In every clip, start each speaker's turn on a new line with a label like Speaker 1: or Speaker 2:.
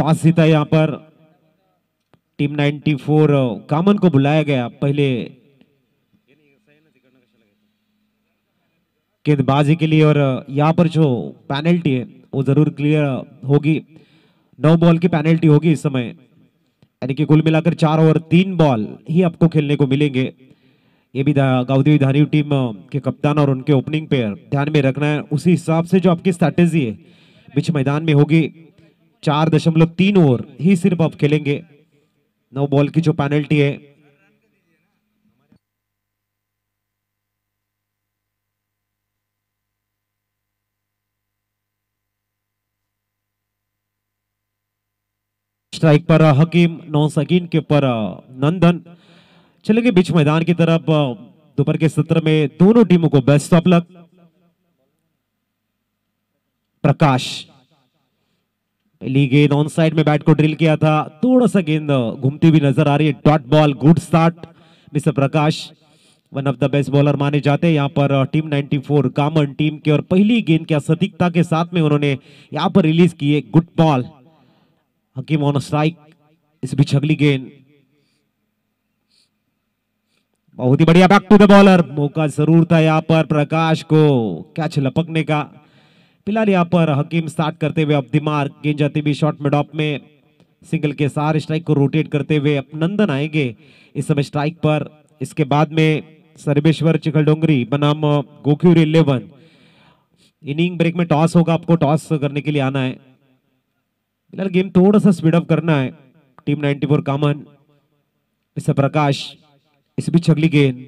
Speaker 1: Toss जीता यहाँ पर team 94 Kaman को बुलाया गया पहले गेंदबाजी के लिए और यहाँ पर जो पेनल्टी है वो जरूर क्लियर होगी। 9 बॉल की पेनल्टी होगी इस समय, यानी कि कुल मिलाकर 4 ओवर 3 बॉल ही आपको खेलने को मिलेंगे। ये भी गाउदी धारी टीम के कप्तान और उनके ओपनिंग पे ध्यान में रखना है। उसी हिसाब से जो आपकी स्ट्रैटेजी है बीच मैदान में होगी। 4.3 ओवर ही सिर्फ आप खेलेंगे। 9 बॉल की जो पेनल्टी है स्ट्राइक पर हकीम, 9 सेकंड के ऊपर नंदन चलेंगे बीच मैदान की तरफ। दोपहर के सत्र में दोनों टीमों को बेस्ट ऑफ लक। प्रकाश पहली गेंद ऑन साइड में बैट को ड्रिल किया था, थोड़ा सा गेंद घूमती हुई नजर आ रही है। Dot ball, good start mister Prakash, one of the best bowler Mane जाते हैं यहाँ पर टीम 94 कामन टीम के। और पहली गेंद के सटीकता के साथ में उन्होंने यहाँ पर रिलीज की है, good ball. Hakeem on strike, इस बीच अगली गेंद बहुत ही बढ़िया, बैक टू द बॉलर। मौका जरूर था यहाँ पर प्रकाश को कैच लपकने का। फिलहाल यहाँ पर हकीम स्टार्ट करते हुए अब दिमाग, गेंद जाती हुई शॉर्ट मिड ऑफ में सिंगल के सारे स्ट्राइक को रोटेट करते हुए अब नंदन आएंगे इस समय स्ट्राइक पर। इसके बाद में सर्वेश्वर चिखलडोंगरी बनाम गोक्यूर 11। इनिंग ब्रेक में टॉस होगा, आपको टॉस करने के लिए आना है। फिलहाल गेम थोड़ा सा स्पीड अप करना है टीम 94 कामन। मिस्टर प्रकाश, इस बीच अगली गेंद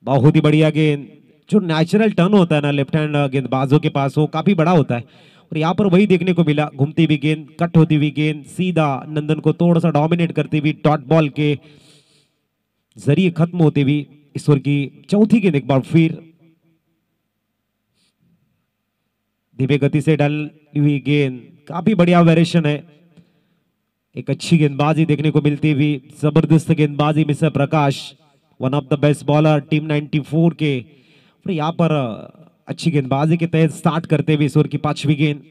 Speaker 1: बहुत ही बढ़िया गेंद। जो नेचुरल टर्न होता है ना लेफ्ट हैंड गेंदबाजों के पास, वो काफी बड़ा होता है और यहाँ पर वही देखने को मिला। घूमती हुई गेंद, कट होती हुई गेंद, सीधा नंदन को थोड़ा सा डोमिनेट करती हुई डॉट बॉल के जरिए खत्म होती हुई ईश्वर की चौथी गेंद। एक बार फिर धीमे गति से डाली हुई गेंद, काफी बढ़िया वेरिएशन है। एक अच्छी गेंदबाजी देखने को मिलती हुई, जबरदस्त गेंदबाजी mister Prakash, one of the best bowler team 94 के। और यहाँ पर अच्छी गेंदबाजी के तहत स्टार्ट करते हुए ईश्वर की 5वीं गेंद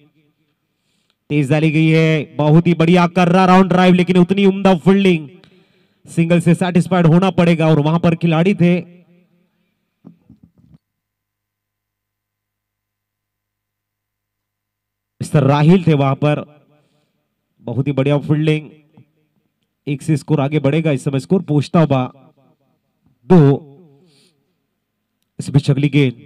Speaker 1: तेज डाली गई है। बहुत ही बढ़िया कर रहा राउंड ड्राइव, लेकिन उतनी उम्दा फील्डिंग, सिंगल से सेटिस्फाइड होना पड़ेगा। और वहां पर खिलाड़ी थे मिस्टर राहिल थे वहां पर। बहुत ही बढ़िया फील्डिंग, एक से स्कोर आगे बढ़ेगा इस समय। स्कोर पहुंचता हुआ 2। इस बीच अगली गेंद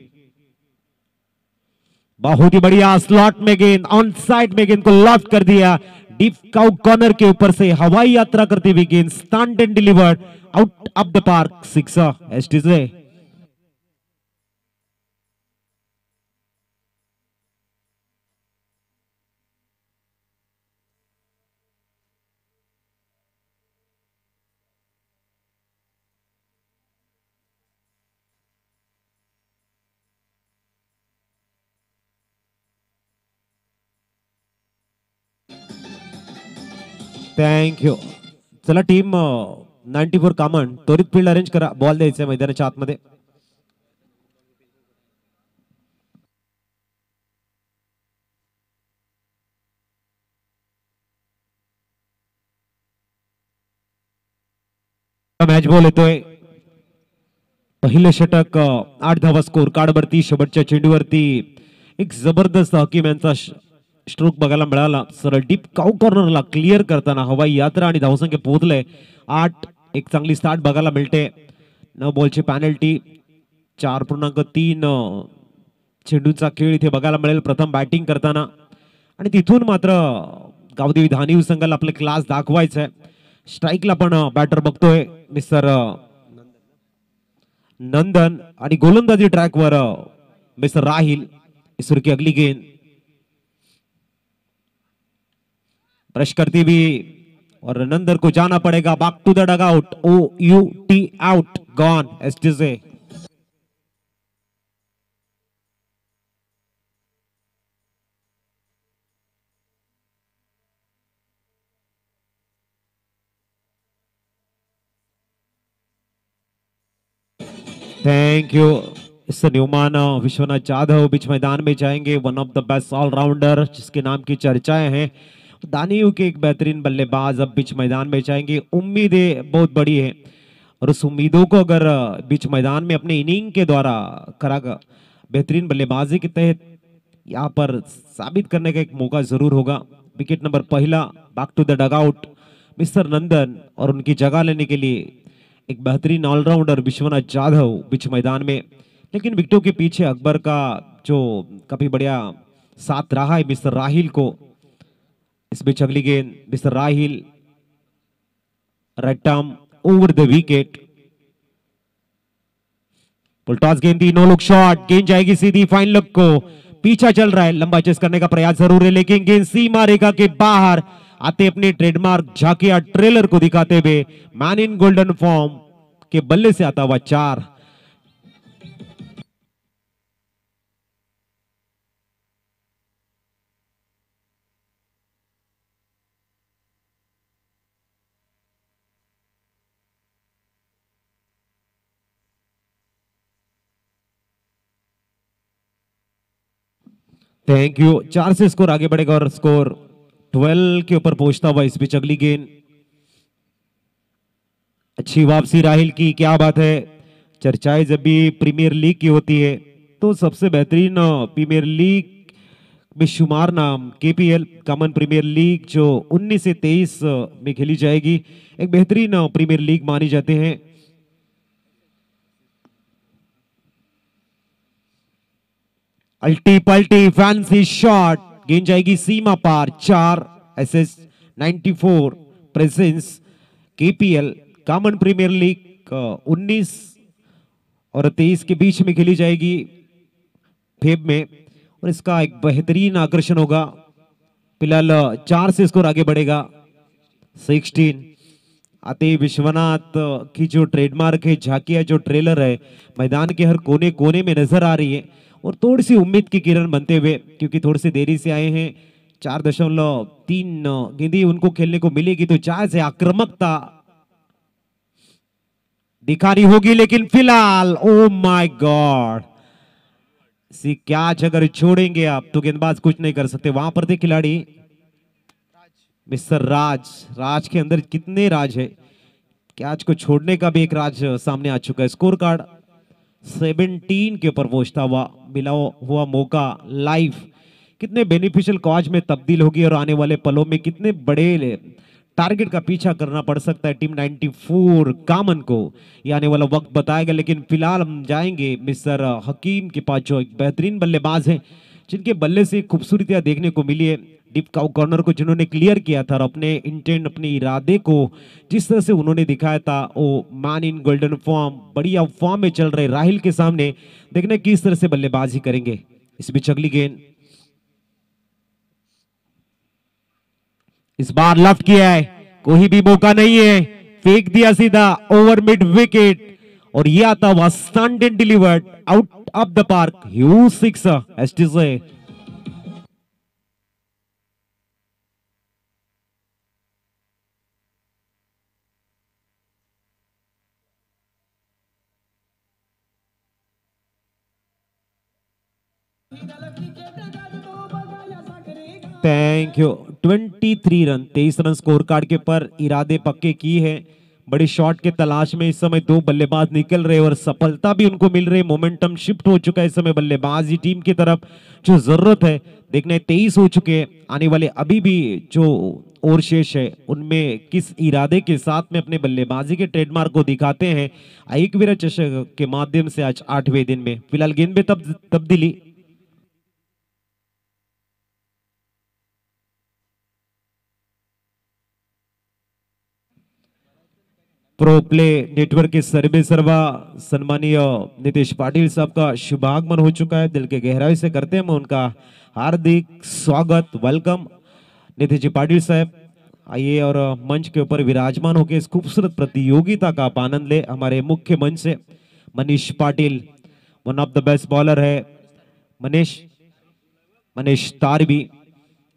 Speaker 1: बहुत ही बढ़िया स्लॉट में गेंद, ऑन साइड में गेंद को लॉफ्ट कर दिया। डीप काउट कॉर्नर के ऊपर से हवाई यात्रा करती हुई गेंद stand and delivered out of the park, sixer STJ. Thank you. चला टीम 94 कामन त्वरित फील्ड अरेंज करा, बॉल द्यायचा मैदानाच्या आतमध्ये। मॅच बॉल येतोय, पहिले षटक 8 धावा स्कोर कार्ड वरती। शेवटच्या चेंडूवरती एक जबरदस्त हकीम यांचा स्ट्रोक बघायला मिळाला। सरळ डीप काउ कॉर्नरला क्लिअर करताना हवाई यात्रा आणि धावसंख्या पोहोचले 8। एक चांगली स्टार्ट बघायला मिळते। 9 बॉलची पेनल्टी, 4.3 चेंडूचा खेळ इथे बघायला मिळेल प्रथम बॅटिंग करताना। आणि तिथून मात्र गावदेवी धानिव संघाला आपले क्लास दाखवायचं आहे। स्ट्राइकला पण बॅटर बघतोय मिस्टर नंदन आणि गोलंदाजी ट्रॅकवर मिस्टर राहिल। ईश्वर की अगली गेंद ब्रश करती हुई और नंदन को जाना पड़ेगा back to the dugout. OUT out, gone STJ. Thank you. इस न्यूमान विश्वनाथ जाधव बीच मैदान में जाएंगे, one of the best allrounder जिसके नाम की चर्चाएं हैं। दानियों के एक बेहतरीन बल्लेबाज अब बीच मैदान में जाएंगे। उम्मीदें बहुत बड़ी है और उस उम्मीदों को अगर बीच मैदान में अपने इनिंग के द्वारा करा बेहतरीन बल्लेबाजी के तहत यहाँ पर साबित करने का एक मौका जरूर होगा। विकेट नंबर पहला, back to the dugout mister Nandan, और उनकी जगह लेने के लिए एक बेहतरीन ऑलराउंडर विश्वनाथ जाधव बीच मैदान में। लेकिन विकेटों के पीछे अकबर का जो काफी बढ़िया साथ रहा है मिस्टर राहिल को। इस बीच अगली गेंद मिस्टर राहिल, right arm over the wicket, full toss गेंद दी, नो लुक शॉट, गेंद जाएगी सीधी फाइन लग को। पीछा चल रहा है, लंबा चेस करने का प्रयास जरूर है लेकिन गेंद सीमा रेखा के बाहर आते अपने ट्रेडमार्क झाकिया ट्रेलर को दिखाते हुए मैन इन गोल्डन फॉर्म के बल्ले से आता हुआ 4। Thank you. 4 से स्कोर आगे बढ़ेगा और स्कोर 12 के ऊपर पहुंचता हुआ। इस बीच अगली गेंद, अच्छी वापसी राहिल की, क्या बात है। चर्चाएं जब भी प्रीमियर लीग की होती है तो सबसे बेहतरीन प्रीमियर लीग में शुमार नाम केपीएल कॉमन प्रीमियर लीग जो 19 से 23 में खेली जाएगी, एक बेहतरीन प्रीमियर लीग मानी जाते हैं। अल्टी पल्टी फैंसी शॉट, गेंद जाएगी सीमा पार 4। SS 94 presents KPL common premier league 19 और 23 के बीच में खेली जाएगी फेब में, और इसका एक बेहतरीन आकर्षण होगा। फिलहाल 4 से स्कोर आगे बढ़ेगा। 16 आते विश्वनाथ की जो ट्रेडमार्क है, झाकिया जो ट्रेलर है, मैदान के हर कोने कोने में नजर आ रही है और थोड़ी सी उम्मीद की किरण बनते हुए, क्योंकि थोड़ी सी देरी से आए हैं। 4.3 गेंदें उनको खेलने को मिलेगी तो चाहे से आक्रामकता दिखानी होगी, लेकिन फिलहाल oh my God, see catch अगर छोड़ेंगे आप तो गेंदबाज कुछ नहीं कर सकते। वहां पर थे खिलाड़ी मिस्टर राज। राज के अंदर कितने राज है, कैच को छोड़ने का भी एक राज सामने आ चुका है। स्कोर कार्ड 17 के ऊपर पहुंचता हुआ मिला हुआ मौका लाइव कितने बेनिफिशियल कॉज में तब्दील होगी और आने वाले पलों में कितने बड़े टारगेट का पीछा करना पड़ सकता है टीम 94 कामन को, ये आने वाला वक्त बताएगा। लेकिन फिलहाल हम जाएंगे मिस्टर हकीम के पास, जो एक बेहतरीन बल्लेबाज हैं जिनके बल्ले से खूबसूरतियां देखने को मिली है। डीप काउ कॉर्नर को जिन्होंने क्लियर किया था और अपने इंटेंट, अपने इरादे को जिस तरह से उन्होंने दिखाया था, वो मैन इन गोल्डन फॉर्म बढ़िया फॉर्म में चल रहे राहिल के सामने देखने किस तरह से बल्लेबाजी करेंगे। इस बीच अगली गेंद इस बार लेफ्ट किया है, कोई भी मौका नहीं है, फेंक दिया सीधा ओवर मिड विकेट और ये आता हुआ stand and delivered out of the park, huge 6 STJ. Thank you. 23 run, 23 run score card के पर इरादे पक्के की है। बड़े शॉट के तलाश में इस समय 2 बल्लेबाज निकल रहे और सफलता भी उनको मिल रही। मोमेंटम शिफ्ट हो चुका है इस समय बल्लेबाजी टीम की तरफ, जो जरूरत है देखने 23 हो चुके हैं। आने वाले अभी भी जो और शेष है उनमें किस इरादे के साथ में अपने बल्लेबाजी के ट्रेडमार्क को दिखाते हैं एक वीर चषक के माध्यम से आज 8वें दिन में। फिलहाल गेंद में तब्दीली, प्रो प्ले नेटवर्क के सर्वे सर्वा सम्मानीय नितेश पाटिल साहब का शुभागमन हो चुका है। दिल के गहराई से करते हैं मैं उनका हार्दिक स्वागत, वेलकम। नितेश जी पाटिल साहब आइए और मंच के ऊपर विराजमान होकर इस खूबसूरत प्रतियोगिता का आप आनंद ले। हमारे मुख्य मंच से Manish Patil, one of the best bowler है मनीष तारवी,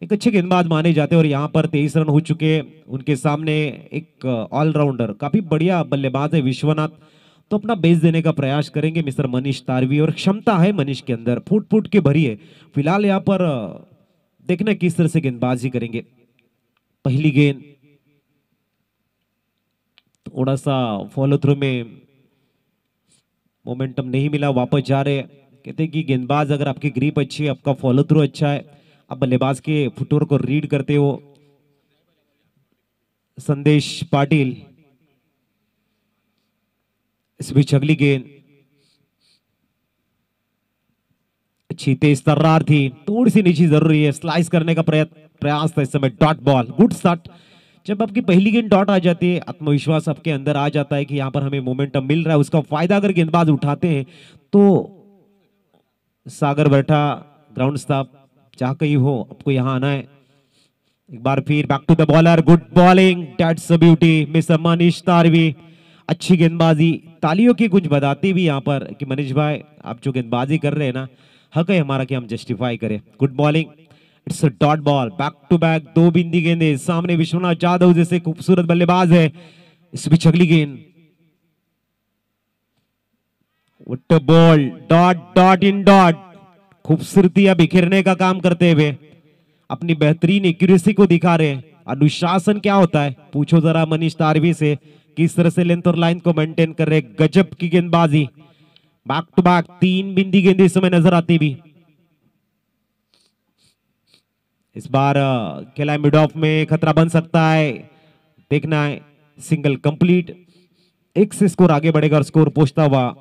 Speaker 1: एक अच्छे गेंदबाज माने जाते हैं और यहाँ पर 23 रन हो चुके हैं। उनके सामने एक ऑलराउंडर काफी बढ़िया बल्लेबाज है विश्वनाथ, तो अपना बेस देने का प्रयास करेंगे मिस्टर मनीष तारवी, और क्षमता है मनीष के अंदर, फुट फुट के भरी है। फिलहाल यहाँ पर देखना किस तरह से गेंदबाजी करेंगे। पहली गेंद थोड़ा सा फॉलो थ्रू में मोमेंटम नहीं मिला, वापस जा रहे हैं। कहते हैं कि गेंदबाज अगर आपकी ग्रिप अच्छी है, आपका फॉलो थ्रू अच्छा है, आप बल्लेबाज के फुटवर्क को रीड करते हो। संदेश पाटिल, इस बीच अगली गेंद अच्छी तेज तर्रार थी, थोड़ी सी नीचे जरूरी है, स्लाइस करने का प्रयास था इस समय। Dot ball, good start. जब आपकी पहली गेंद डॉट आ जाती है, आत्मविश्वास आपके अंदर आ जाता है कि यहां पर हमें मोमेंटम मिल रहा है, उसका फायदा अगर गेंदबाज उठाते हैं तो सागर बैठा ग्राउंड स्टाफ चाह कहीं हो, आपको यहां आना है। एक बार फिर back to the bowler, good bowling, that's a beauty mister Manish Tarvi. अच्छी गेंदबाजी, तालियों की कुछ बताती भी यहाँ पर कि मनीष भाई आप जो गेंदबाजी कर रहे हैं ना, हक है हमारा कि हम जस्टिफाई करें। Good bowling, it's a dot ball, back to back दो बिंदी गेंदे, सामने विश्वनाथ जाधव जैसे खूबसूरत बल्लेबाज है। इस बीच अगली गेंद, ball, dot dot in dot, खूबसूरतियां बिखेरने का काम करते हुए अपनी बेहतरीन एक्यूरेसी को दिखा रहे हैं। अनुशासन क्या होता है पूछो जरा मनीष तारवी से, किस तरह से लेंथ और लाइन को मेंटेन कर रहे। गजब की गेंदबाजी, बैक टू बैक तीन बिंदी गेंदे इस समय नजर आती भी। इस बार खेला मिड ऑफ में खतरा बन सकता है, देखना है। सिंगल कंप्लीट, एक से स्कोर आगे बढ़ेगा और स्कोर पहुंचता हुआ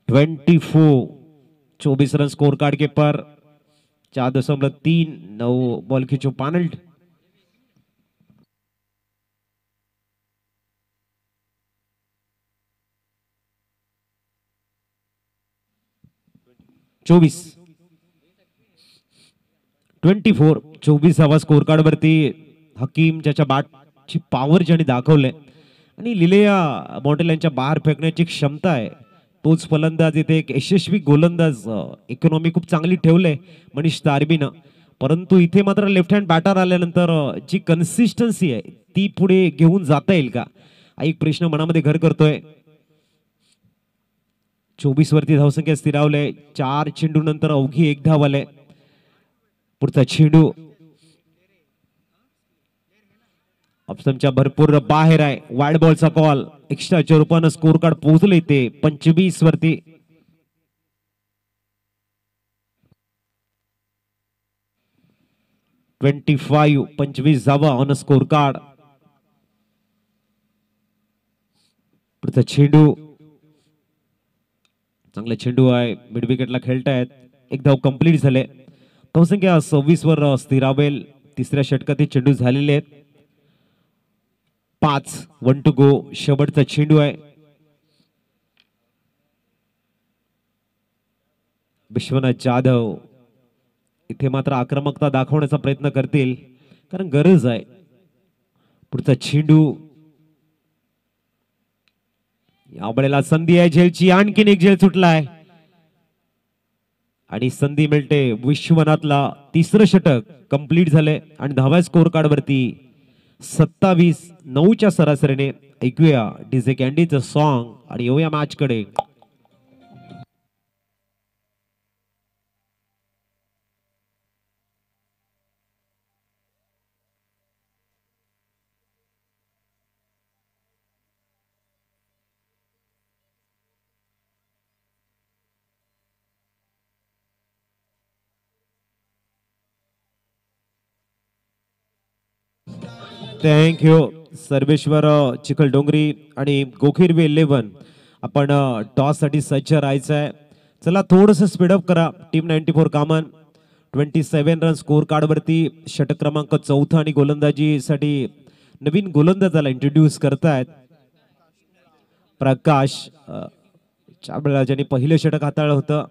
Speaker 1: 24, 24 रन स्कोर कार्ड के पर, 4.3, 9 बॉल खींचो पानल्ट। चोवीस 24, 24 स्कोर कार्ड वरती हकीम ज्याच्या बॅटची पॉवर ज्याने दाखवले आणि लिलेया मॉन्टेल यांच्या बाहेर फेकण्याची क्षमता आहे, तोच फलंदाज इथे एक यशस्वी गोलंदाज इकॉनॉमी खूप चांगली ठेवले मनीष तारबीनं। परंतु इथे मात्र लेफ्ट हँड बॅटर आल्यानंतर जी कन्सिस्टन्सी आहे ती पुढे घेऊन जाता येईल का, हा एक प्रश्न मनामध्ये घर करतोय। 24 वरती धावसंख्या स्थिरावले, 4 चेंडू नंतर अवघी एक धाव आले। पुढचा चेंडू ऑप्शनच्या भरपूर बाहेर आहे, वाईड बॉलचा कॉल, एक्स्ट्राच्या रूपाने स्कोर कार्ड पोहोचले ते 25 वरती। 25, 25 धावा ऑन स्कोर कार्ड। पुढचा चेंडू, चांगला चेंडू आहे, मिड विकेटला खेळतायत, एक धाव कंप्लीट झाले। धावसंख्या 26 वर स्थिरावेल, तिसऱ्या षटकात चेंडू झालेले आहेत। 5, 1 टू गो, शेवटचा चेंडू आहे। विश्वनाथ जाधव इथे मात्र आक्रमकता दाखवण्याचा प्रयत्न करतील, कारण गरज आहे। पुढचा चेंडू, या वेळेला संधी आहे झेलची, आणखीन एक झेल सुटलाय आणि संधी मिळते विश्वनाथला। तिसरं षटक कंप्लीट झाले आणि धाव्या स्कोर कार्ड वरती 27, 9च्या सरासरीने। ऐकूया डीजे कॅन्डीचं सॉन्ग आणि येऊया मॅच कडे। थँक्यू सर्वेश्वर चिखलडोंगरी आणि गोखीरवे 11, आपण टॉस साठी सज्ज राहायचं आहे। चला थोडंसं स्पीडअप करा। Team 94 common 27 run score card वरती, षटक क्रमांक 4 आणि गोलंदाजीसाठी नवीन गोलंदाजाला इंट्रोड्यूस करतायत प्रकाश। ज्यावेळेला ज्यांनी पहिलं षटक हाताळलं होतं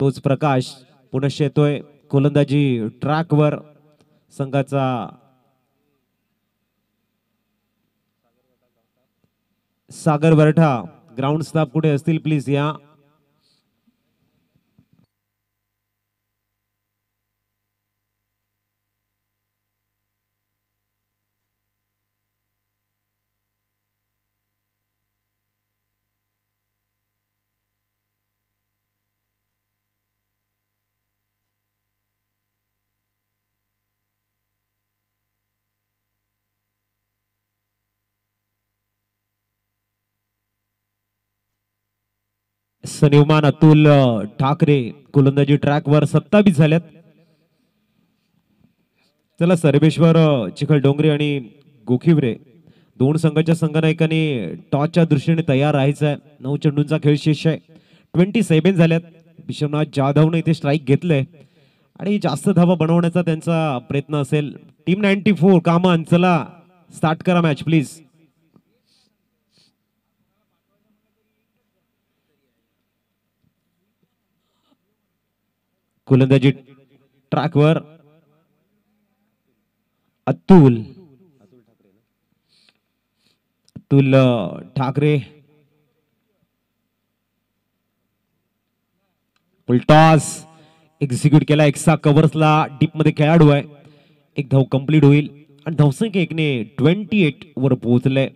Speaker 1: तोच प्रकाश पुनश्च येतोय गोलंदाजी ट्रॅकवर। संघाचा सागर वरठा, ग्राउंड स्टाफ कुठे असतील प्लीज या। सनिवमान अतुल ठाकरे गोलंदाजी ट्रॅकवर 27 झाल्यात. चला सर्वेश्वर चिखल डोंगरे आणि गोखिवरे दोन संघाच्या संघनायकांनी टॉसच्या दृष्टीने तयार राहायचं आहे. 9 चेंडूंचा खेळ शेष आहे. 27 झाल्यात. विश्वनाथ जाधवने इथे स्ट्राईक घेतलंय आणि जास्त धावा बनवण्याचा त्यांचा प्रयत्न असेल. टीम 94 कामन चला स्टार्ट करा मॅच प्लीज. गोलंदाजी ट्रॅकवर अतुल ठाकरे टॉस एक्झिक्यूट केला. एक्सा कव्हर्सला डीप मध्ये खेळाडू आहे. एक धाव कंप्लीट होईल आणि धावसंख्या 28 वर पोहोचले.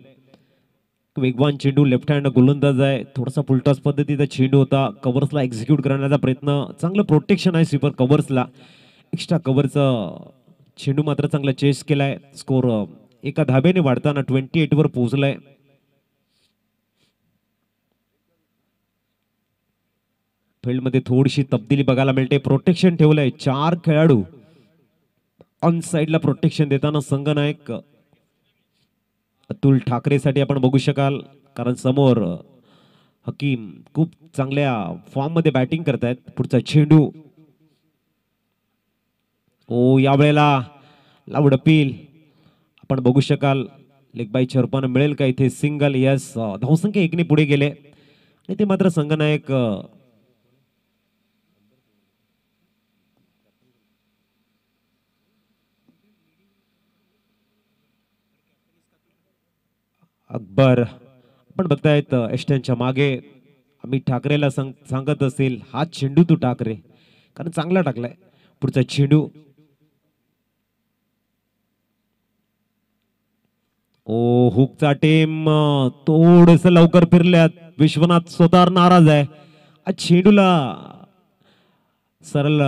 Speaker 1: वेगवान चेंडू लेफ्ट हँड गोलंदाज आहे. थोडासा फुलटॉस पद्धतीचा चेंडू होता. कव्हर्सला एक्झिक्यूट करण्याचा प्रयत्न. चांगलं प्रोटेक्शन आहे स्वीपर कव्हर्सला. एक्स्ट्रा कव्हरचा चेंडू मात्र चांगला चेस केलाय. स्कोर एका धाब्याने वाढताना 28 वर पोहोचलाय. फील्ड मध्ये थोडीशी तब्दीली बघायला मिळते. प्रोटेक्शन ठेवलंय. 4 खेळाडू ऑन साइडला प्रोटेक्शन देताना संघनायक अतुल ठाकरे साठी आपण बघू शकाल. कारण समोर हकीम खूप चांगल्या फॉर्म मध्ये बॅटिंग करतायत. पुढचा चेंडू ओ यावेळेला लाऊड अपील आपण बघू शकाल. लेग बाय रूपाने मिळेल का इथे सिंगल. यस धावसंख्या 1 ने पुढे गेले आणि ते मात्र संघनायक अकबर आपण बघतायत एस्टनच्या मागे अमित ठाकरेला सांगत असेल हा चेंडू तू ठाकरे कारण चांगला टाकलाय. पुढचा चेंडू ओ हुकचा टेम थोडस लवकर फिरल्यात. विश्वनाथ स्वतः नाराज आहे. चेंडूला सरळ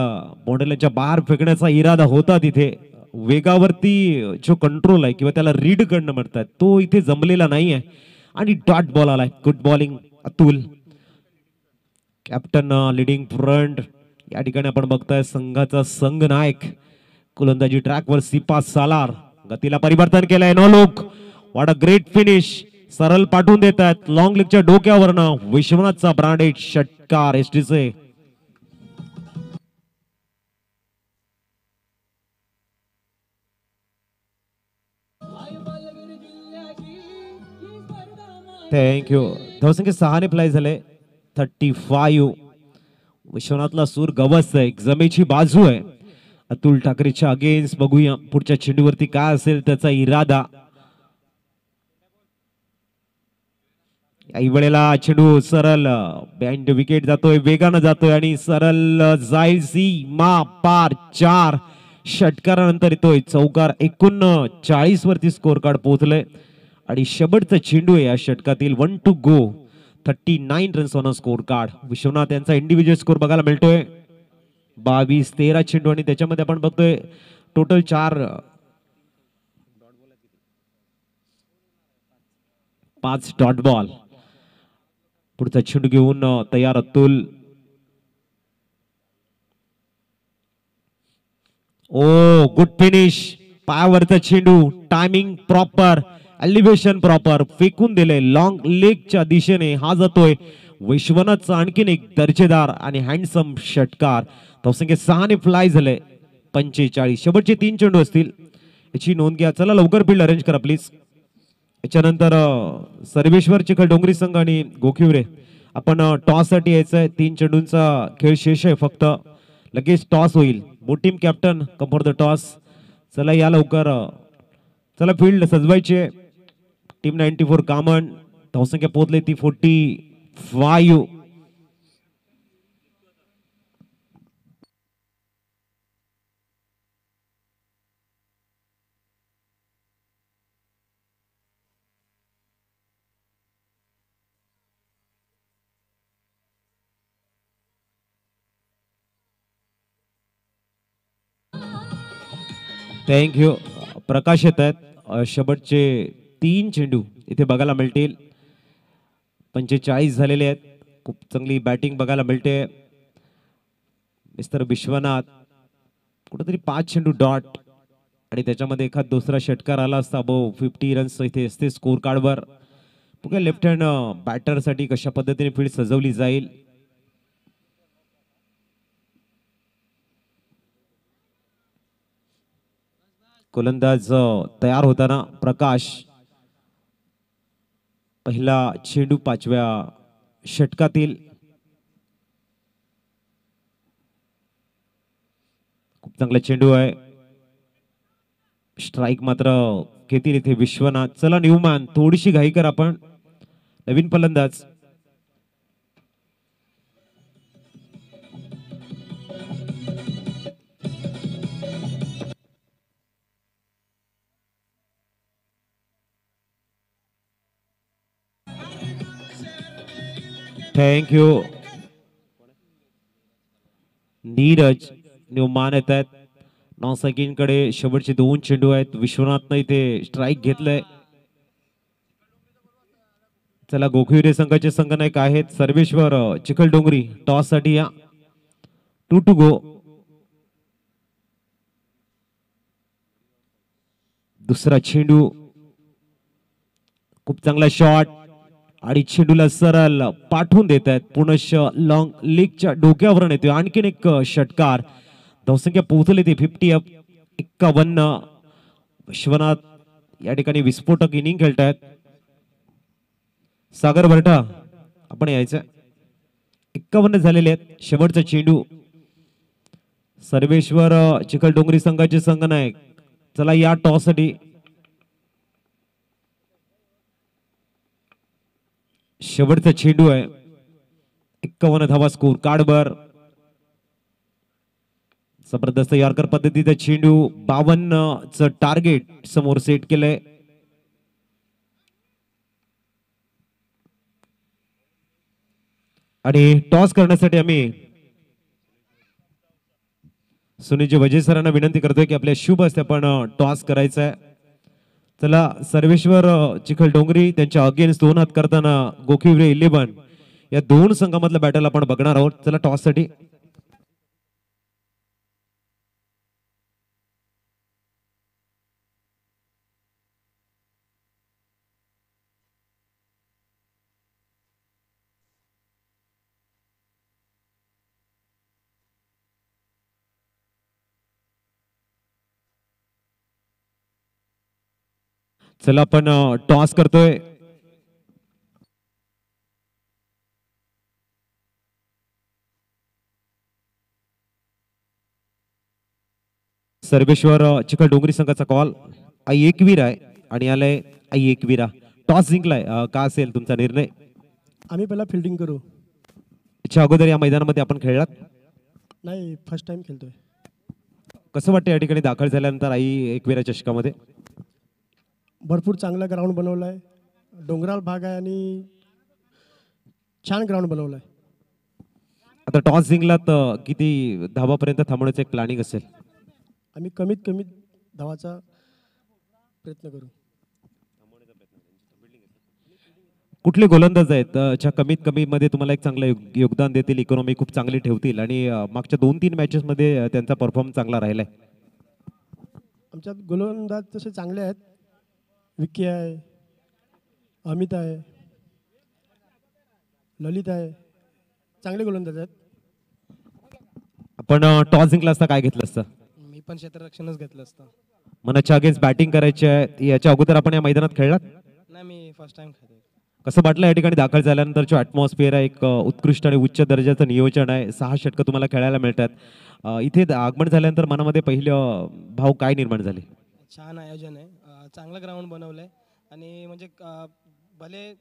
Speaker 1: बाउंड्रीच्या बाहेर फेकण्याचा इरादा होता. तिथे वेगावरती जो कंट्रोल आहे किंवा त्याला रीड करणं म्हणतात तो इथे जमलेला नाही आहे आणि डॉट बॉल आलाय. Good bowling Atul. Captain leading front. या ठिकाणी आपण बघताय संघाचा संघनायक गोलंदाजी ट्रॅकवर सिपा सालार. गतीला परिवर्तन केलंय. No look. What a great finish. सरळ पाठवून देत आहेत लॉंग लेगच्या डोक्यावरनं. विश्वनाथचा ब्रांडेड षटकार एसटीचे. थँक्यू. धावसंख्या 6 ने फ्लाय झाले. 35. विश्वनाथला सूर गवस आहे. जमेची बाजू आहे. अतुल ठाकरेच्या अगेन्स्ट बघूया पुढच्या चेंडूवरती काय असेल त्याचा इरादा. या वेळेला चेंडू सरळ बँड विकेट जातोय. वेगानं जातोय आणि सरळ जाईल सीमा पार. 4 षटकारानंतर येतोय चौकार. 39 वरती स्कोर कार्ड पोहोचलंय आणि शेवटचा चेंडू आहे या षटकातील. 1 to go. 39 runs on score card. Vishwanath यांचा इंडिव्हिज्युअल स्कोर बघायला मिळतोय 22-13 चेंडू आणि त्याच्यामध्ये आपण बघतोय टोटल 5 डॉट बॉल. पुढचा चेंडू घेऊन तयार अतुल. ओ गुड फिनिश. पायावरचा चेंडू. Timing proper. Elevation proper. फेकून दिले लॉंग लेगच्या दिशेने. हा जातोय विश्वनाथचा आणखीन एक दर्जेदार आणि हँडसम षटकार. धावसंख्या 6 ने फ्लाय झाले. 45. शेवटचे 3 चेंडू असतील याची नोंद घ्या. चला लवकर फील्ड अरेंज करा प्लीज. याच्यानंतर सर्वेश्वर चिखल डोंगरी संघ आणि गोखिवरे आपण टॉस साठी यायचंय. 3 चेंडूंचा खेळ शेष आहे फक्त. लगेच टॉस होईल. Both team captain come for the toss. चला या लवकर. चला फील्ड सजवायचे. टीम 94 कामन. धावसंख्या पोहोचली ती 45. थँक्यू. प्रकाश येत आहेत. शेवटचे 3 चेंडू इथे बघायला मिळतील. 45 झालेले आहेत. खूप चांगली बॅटिंग बघायला मिळते. मिस्टर विश्वनाथ कुठेतरी 5 चेंडू डॉट आणि त्याच्यामध्ये एखाद दुसरा षटकार आला असता अबोव 50 रन्स इथे असते स्कोर कार्डवर. बघा लेफ्ट हँड बॅटरसाठी कशा पद्धतीने फील्ड सजवली जाईल. गोलंदाज तयार होताना प्रकाश पहिला चेंडू 5व्या षटकातील. खूप चांगला चेंडू आहे. स्ट्राइक मात्र घेतील इथे विश्वनाथ. चला न्यूमॅन थोडीशी घाई कर आपण. नवीन फलंदाज थँक यू. नीरज न्यूमॅन येत आहेत. 9 सेकंडकडे शेवटचे 2 चेंडू आहेत. विश्वनाथनं इथे स्ट्राइक घेतलंय. चला गोखिवरे संघाचे संघनायक आहेत सर्वेश्वर चिखलडोंगरी. टॉस साठी या. 2 टू गो. दुसरा चेंडू खूप चांगला शॉट आणि चेंडूला सरळ पाठवून देत आहेत. पुनश्च लॉंग लेगच्या डोक्यावर येतोय आणखीन एक षटकार. धावसंख्या पोहोचली ती 51. विश्वनाथ या ठिकाणी विस्फोटक इनिंग खेळतायत. सागर बर्टा आपण यायचं. 51 झालेले आहेत. शेवटचा चेंडू सर्वेश्वर चिखलडोंगरी संघाचे संघनायक. चला या टॉस साठी. शेवटचा चेंडू आहे. 51 धावा स्कोर कार्डवर. जबरदस्त यॉर्कर पद्धतीचा चेंडू. 52 टार्गेट समोर सेट केलंय. आणि टॉस करण्यासाठी आम्ही सुनीलजी वजे सरांना विनंती करतोय की आपल्या शुभ हस्ते आपण टॉस करायचा आहे. चला सर्वेश्वर चिखलडोंगरी त्यांच्या अगेन्स्ट 2 हात करताना गोखिवरे 11 या 2 संघामधल्या बॅटल आपण बघणार आहोत. चला टॉस साठी. चला आपण टॉस करतोय. सर्वेश्वर चिखलडोंगरी संघाचा कॉल. आई एकवीर आहे आणि आलाय आई एकवीरा. टॉस जिंकलाय. का असेल तुमचा निर्णय?
Speaker 2: आम्ही पहिला फिल्डिंग करू.
Speaker 1: याच्या अगोदर या मैदानामध्ये आपण खेळलात?
Speaker 2: नाही, फर्स्ट टाइम खेळतोय.
Speaker 1: कसं वाटतं या ठिकाणी दाखल झाल्यानंतर आई एकवीरा चषकामध्ये?
Speaker 2: भरपूर चांगला ग्राउंड बनवलाय. डोंगराळ भाग आहे आणि छान ग्राउंड बनवलाय.
Speaker 1: आता टॉस जिंकलात किती धावापर्यंत थांबवण्याचं एक प्लॅनिंग असेल?
Speaker 2: आम्ही कमीत कमी धावाचा प्रयत्न करू.
Speaker 1: कुठले गोलंदाज आहेत ज्या कमीत कमी मध्ये तुम्हाला एक चांगलं योगदान देतील, इकॉनॉमी खूप चांगली ठेवतील आणि मागच्या 2-3 मॅचेस मध्ये त्यांचा परफॉर्मन्स चांगला राहिलाय?
Speaker 2: आमच्यात गोलंदाज तसे चांगले आहेत. विक्की आहे, अमित आहे, ललित आहे. चांगले गोलंदाज आहेत.
Speaker 1: आपण टॉस जिंकला असता काय घेतलं असतं?
Speaker 2: मी पण क्षेत्ररक्षणच घेतलं असतं.
Speaker 1: मनाच्या अगेन्स्ट बॅटिंग करायची आहे. याच्या अगोदर आपण या मैदानात खेळलात?
Speaker 2: नाही, मी फर्स्ट टाइम खेळतोय.
Speaker 1: कसं वाटलं या ठिकाणी दाखल झाल्यानंतरचं ॲटमॉस्फिअर आहे? एक उत्कृष्ट आणि उच्च दर्जाचं नियोजन आहे. 6 षटकं तुम्हाला खेळायला मिळतात. इथे आगमन झाल्यानंतर मनामध्ये पहिलं भाव काय निर्माण झाले?
Speaker 3: छान आयोजन आहे. चांगलं ग्राउंड बनवलं आहे आणि म्हणजे भले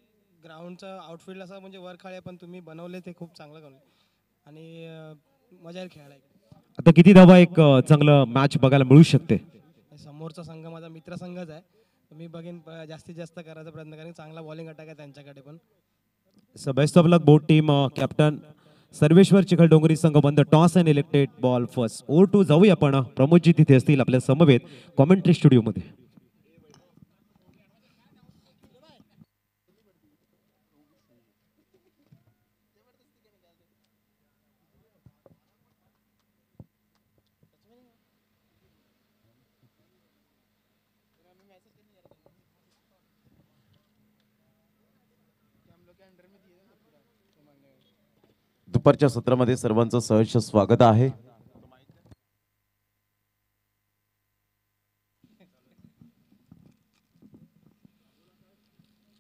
Speaker 3: ग्राउंडचं आउटफील्ड असं म्हणजे वर खाळे पण तुम्ही बनवले ते खूप चांगलं बनवलं आणि मजा येईल खेळायला.
Speaker 1: आता किती धावा एक चांगलं मॅच बघायला मिळू शकते?
Speaker 3: समोरचा संघ माझा मित्र संघच आहे. मी बघेन जास्तीत जास्त करायचा प्रयत्न करेन. चांगला बॉलिंग अटॅक आहे त्यांच्याकडे पण.
Speaker 1: So best of luck both team. Captain Sarveshwar Chikhaldongri संघ बंद toss and elected ball first. 4-2 जाऊया आपण. प्रमोदजी तिथे असतील आपल्या समवेत कॉमेंट्री स्टुडिओमध्ये.
Speaker 4: दुपारच्या सत्रामध्ये सर्वांचं सहर्ष स्वागत आहे.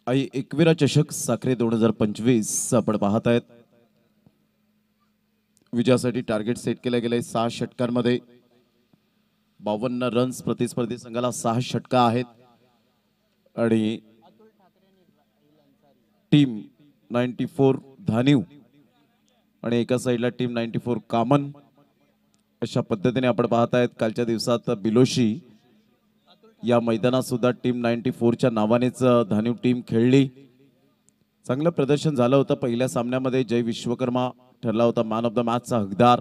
Speaker 4: आई एकविरा चषक साखरे 2025 आपण पाहत आहेत. विजयासाठी टार्गेट सेट केले गेले 6 षटकांमध्ये 52 रन्स. प्रतिस्पर्धी संघाला 6 षटका आहेत आणि टीम 94 धानीव आणि एका साइडला टीम 94 कामन. अशा पद्धतीने आपण पाहत आहेत. कालच्या दिवसात बिलोशी या मैदानात सुद्धा टीम 94 च्या नावानेच धानीव टीम खेळली. चांगलं प्रदर्शन झालं होतं. पहिल्या सामन्यामध्ये जय विश्वकर्मा ठरला होता मॅन ऑफ द मॅचचा हकदार.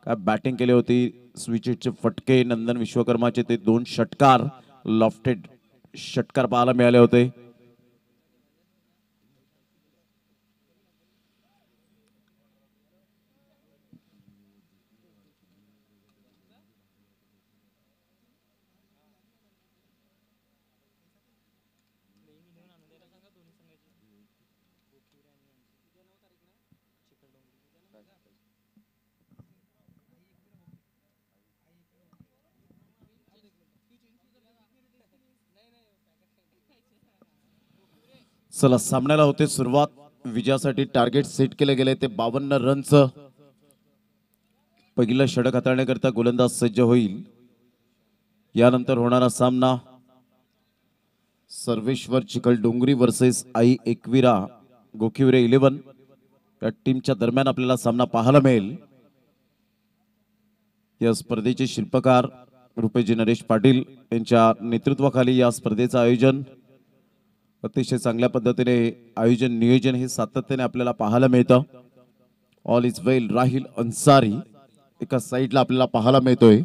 Speaker 4: काय बॅटिंग केली होती. स्विचचे फटके, नंदन विश्वकर्माचे ते 2 षटकार, लॉफ्टेड षटकार पाहायला मिळाले होते. चला सामन्याला होते सुरुवात. विजयासाठी टार्गेट सेट केले गेले ते 52 रनचं. पहिलं षटक हाताळण्याकरता गोलंदाज सज्ज होईल. यानंतर होणारा सामना सर्वेश्वर चिखलडोंगरी वर्सेस आई एकविरा गोखिवरे 11 या टीमच्या दरम्यान आपल्याला सामना पाहायला मिळेल. या स्पर्धेचे शिल्पकार रुपेजी नरेश पाटील यांच्या नेतृत्वाखाली या स्पर्धेचं आयोजन अतिशय चांगल्या पद्धतीने आयोजन नियोजन हे सातत्याने आपल्याला पाहायला मिळतं. ऑल इज वेल राहिल अन्सारी एका साइडला आपल्याला पाहायला मिळतोय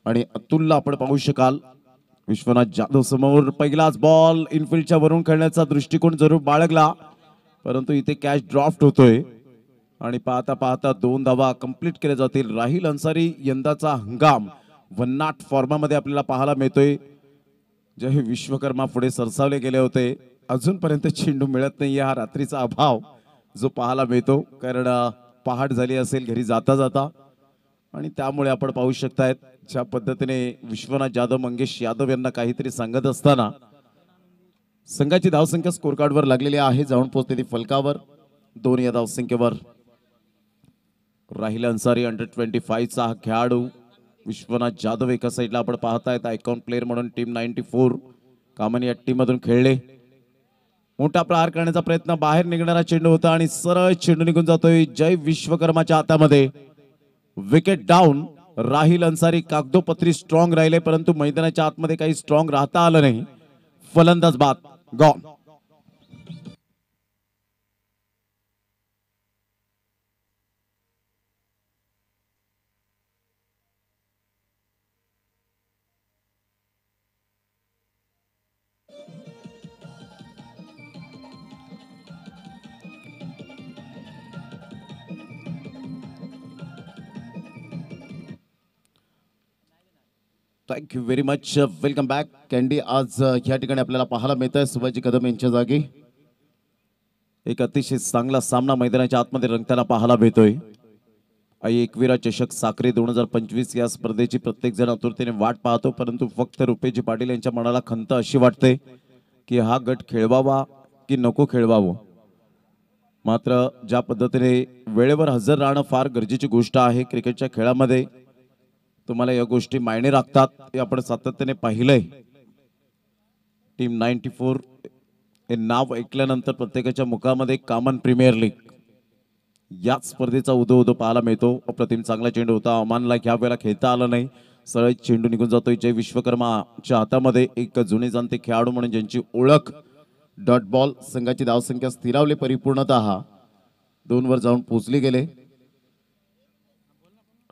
Speaker 4: आणि अतुलला आपण पाहू शकाल. विश्वनाथ जाधव समोर. पहिलाच बॉल इनफिल्डच्या वरून खेळण्याचा दृष्टिकोन जरूर बाळगला, परंतु इथे कॅच ड्रॉफ्ट होतोय आणि पाहता पाहता 2 धावा कंप्लीट केल्या जातील. राहिल अन्सारी यंदाचा हंगाम भन्नाट फॉर्मामध्ये आपल्याला पाहायला मिळतोय. जे हे विश्वकर्मा पुढे सरसावले गेले होते, अजूनपर्यंत चेंडू मिळत नाही. हा रात्रीचा अभाव जो पाहायला मिळतो, कारण पहाट झाली असेल घरी जाता जाता आणि त्यामुळे आपण पाहू शकतायत ज्या पद्धतीने विश्वनाथ जाधव मंगेश यादव यांना काहीतरी सांगत असताना संघाची धावसंख्या स्कोर कार्डवर लागलेली आहे. जाऊन पोहोचलेली फलकावर 2 या धावसंख्येवर. राहिल अन्सारी अंडर-25 चा हा खेळाडू. विश्वनाथ जाधव एका साइडला आपण पाहतायत आयकॉन प्लेयर म्हणून टीम 94 कामन या टीम मधून खेळले. मोठा प्रहार करण्याचा प्रयत्न, बाहेर निघणारा चेंडू होता आणि सरळ चेंडू निघून जातोय जय विश्वकर्माच्या हातामध्ये. Wicket down. राहिल अन्सारी कागदोपत्री स्ट्रॉंग राहिले, परंतु मैदानाच्या आतमध्ये काही स्ट्रॉंग राहता आलं नाही. फलंदाज बाद gone. Thank you very much. Welcome back candy. आज या ठिकाणी आपल्याला पाहायला मिळत आहे शिवाजी कदम यांच्या जागी एक अतिशय चांगला सामना मैदानाच्या आतमध्ये रंगताना पाहायला मिळतोय. आई एकविरा चषक साखरे 2025 या स्पर्धेची प्रत्येक जण आतुरतेने वाट पाहतो, परंतु फक्त रुपेजी पाटील यांच्या मनाला खंत अशी वाटते की हा गट खेळवावा की नको खेळवावं. मात्र ज्या पद्धतीने वेळेवर हजर राहणं फार गरजेची गोष्ट आहे क्रिकेटच्या खेळामध्ये. तुम्हाला या गोष्टी मायने राखतात हे आपण सातत्याने पाहिलंय. टीम 94 हे नाव ऐकल्यानंतर प्रत्येकाच्या मुखामध्ये कामन प्रीमियर लीग याच स्पर्धेचा उदो पाहायला मिळतो. अप्रतिम चांगला चेंडू होता. अमानला ह्या वेळेला खेळता आलं नाही. सरळ चेंडू निघून जातोय जय विश्वकर्माच्या हातामध्ये. एक जुने जाणते खेळाडू म्हणून ज्यांची ओळख. Dot ball. संघाची धावसंख्या स्थिरावली परिपूर्णतः 2 वर जाऊन पोहोचली गेले.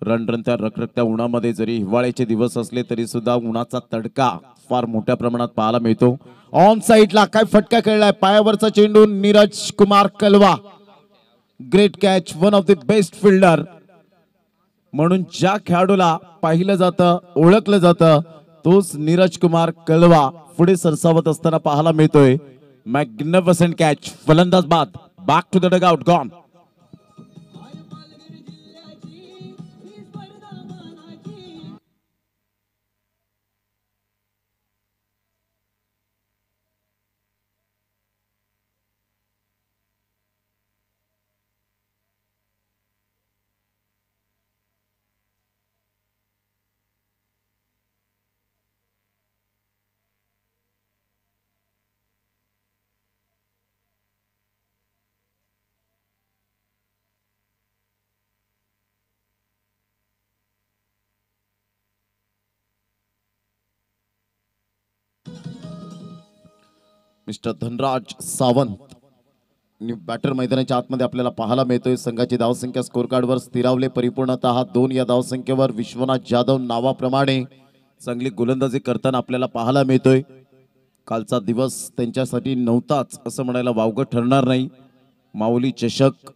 Speaker 4: रणरणत्या रखरखत्या उन्हामध्ये जरी हिवाळ्याचे दिवस असले तरी सुद्धा उन्हाचा तडका फार मोठ्या प्रमाणात पाहायला मिळतो. ऑन साइडला काय फटका खेळलाय. पायावरचा चेंडू. Neeraj Kumar Kalwa. Great catch. One of the best fielder म्हणून ज्या खेळाडूला पाहिलं जातं, ओळखलं जातं, तोच नीरज कुमार कलवा पुढे सरसावत असताना पाहायला मिळतोय. Magnificent catch. फलंदाज बाद. Back to the dugout gone. Mister Dhanraj Sawant batter मैदानाच्या आतमध्ये आपल्याला पाहायला मिळतोय. संघाची धावसंख्या स्कोर कार्डवर स्थिरावले परिपूर्णतः 2 या धावसंख्येवर. विश्वनाथ जाधव नावाप्रमाणे चांगली गोलंदाजी करताना आपल्याला पाहायला मिळतोय. कालचा दिवस त्यांच्यासाठी नव्हताच असं म्हणायला वावगं ठरणार नाही. माऊली चषक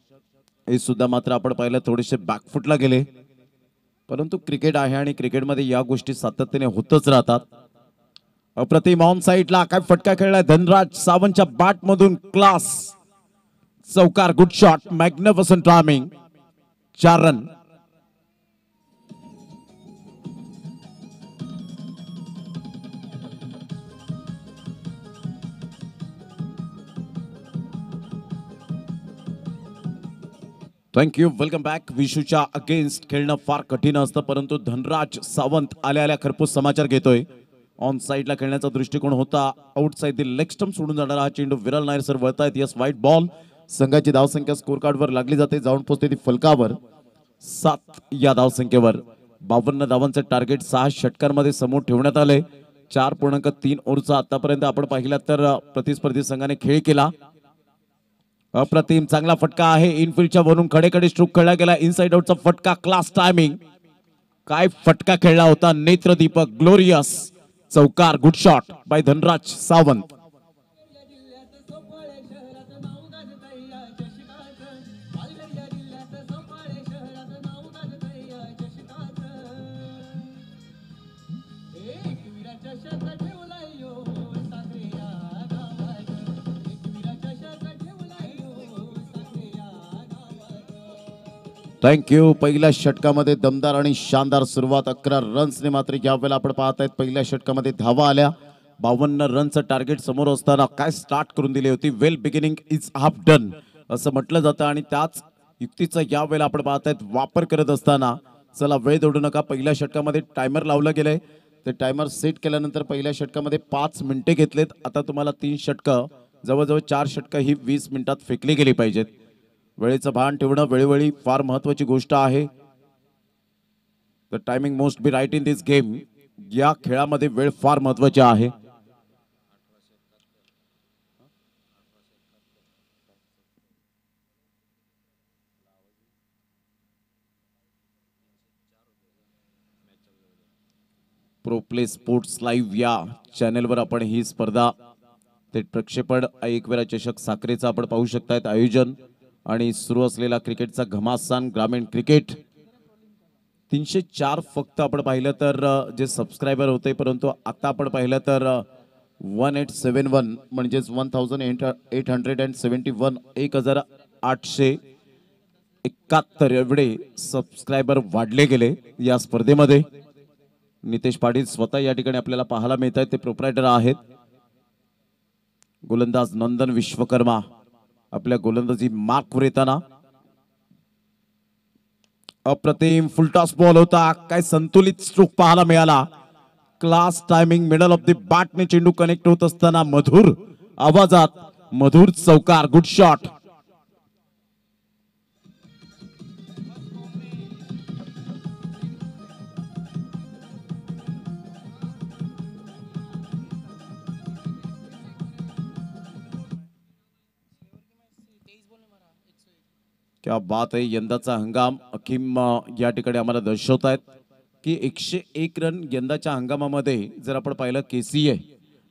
Speaker 4: हे सुद्धा मात्र आपण पाहिलं थोडेसे बॅकफुटला गेले, परंतु क्रिकेट आहे आणि क्रिकेटमध्ये या गोष्टी सातत्याने होतच राहतात. अप्रतिम ऑन साईडला काय फटका खेळलाय धनराज सावंतच्या बॅट मधून. क्लास चौकार, good shot, magnificent timing, 4 run. Thank you. Welcome back. विशूच्या अगेन्स्ट खेळणं फार कठीण असतं, परंतु धनराज सावंत आल्या आल्या खरपूस समाचार घेतोय. ऑन साईडला खेळण्याचा दृष्टिकोन होता. आउटसाइड द लेग स्टंप सोडून जाणारा हा चेंडू विरल नायर सर वळतायत. Yes, white ball. संघाची धावसंख्या स्कोर कार्डवर लागली जाते, जाऊन पोहोचते ती फलकावर 7 या धावसंख्येवर. 52 धावांचे टार्गेट 6 षटकांमध्ये समोर ठेवण्यात आले. 4.3 ओव्हरचा आतापर्यंत आपण पाहिला तर प्रतिस्पर्धी संघाने खेळ केला. अप्रतिम चांगला फटका आहे. इनफिल्डच्या वरून खडेखडे स्ट्रोक खेळला गेला. इनसाइड आउटचा फटका, क्लास टायमिंग. काय फटका खेळला होता. नेत्रदीपक, ग्लोरियस चौकार, good shot bye Dhanraj Sawant. Thank you. पहिल्या षटकामध्ये दमदार आणि शानदार सुरुवात. 11 रन्सने मात्र यावेळेला आपण पाहत आहेत पहिल्या षटकामध्ये धावा आल्या. 52 रनचं टार्गेट समोर असताना काय स्टार्ट करून दिली होती. वेल बिगिनिंग इज हाफ डन असं म्हटलं जातं आणि त्याच युक्तीचा यावेळेला आपण पाहत आहेत वापर करत असताना. चला वेळ दौडू नका. पहिल्या षटकामध्ये टायमर लावलं गेलंय. ते टायमर सेट केल्यानंतर पहिल्या षटकामध्ये 5 मिनिटे घेतलेत. आता तुम्हाला 3 षटकं, जवळजवळ 4 षटकं ही 20 मिनिटात फेकली गेली पाहिजेत. वेळेचं भान ठेवणं वेळोवेळी फार महत्वाची गोष्ट आहे. The timing most be right in this game. या खेळामध्ये वेळ फार महत्वाची आहे. प्रो प्ले स्पोर्ट्स लाईव्ह या चॅनेलवर आपण ही स्पर्धा थेट प्रक्षेपण एकवेळा चषक साखरेचा आपण पाहू शकतायत आयोजन आणि सुरू असलेला क्रिकेटचा घमासान ग्रामीण क्रिकेट. 304 फक्त आपण पाहिलं तर जे सबस्क्रायबर होते, परंतु आता आपण पाहिलं तर 1871 म्हणजेच 1871 1871 एवढे सबस्क्रायबर वाढले गेले या स्पर्धेमध्ये. नितेश पाटील स्वतः या ठिकाणी आपल्याला पाहायला मिळत आहेत. ते प्रोप्रायटर आहेत. गोलंदाज नंदन विश्वकर्मा आपल्या गोलंदाजी मार्कवर येताना. अप्रतिम फुलटॉस बॉल होता. काय संतुलित स्ट्रोक पाहायला मिळाला. Class timing. Middle off the बॅटने चेंडू कनेक्ट होत असताना मधुर आवाजात मधुर चौकार, गुड शॉट. क्या बात आहे. यंदाचा हंगाम अखिम या ठिकाणी आम्हाला दर्शवत आहेत की 101 रन यंदाच्या हंगामामध्ये जर आपण पाहिलं KCA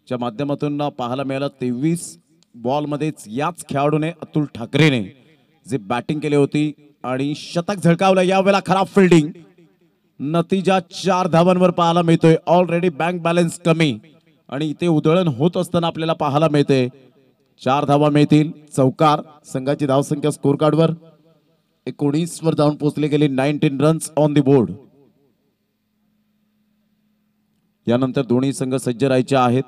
Speaker 4: च्या माध्यमातून पाहायला मिळालं. 23 बॉलमध्येच याच खेळाडूने अतुल ठाकरेने जे बॅटिंग केली होती आणि शतक झळकावलं. यावेळेला खराब फिल्डिंग. नतीजा 4 धावांवर पाहायला मिळतोय. ऑलरेडी बँक बॅलन्स कमी आणि इथे उधळण होत असताना आपल्याला पाहायला मिळते. 4 धावा मिळतील. चौकार. संघाची धावसंख्या स्कोर कार्डवर 19 वर जाऊन पोहोचले गेले. 19 रन्स ऑन द बोर्ड. यानंतर दोन्ही संघ सज्ज राहायचे आहेत.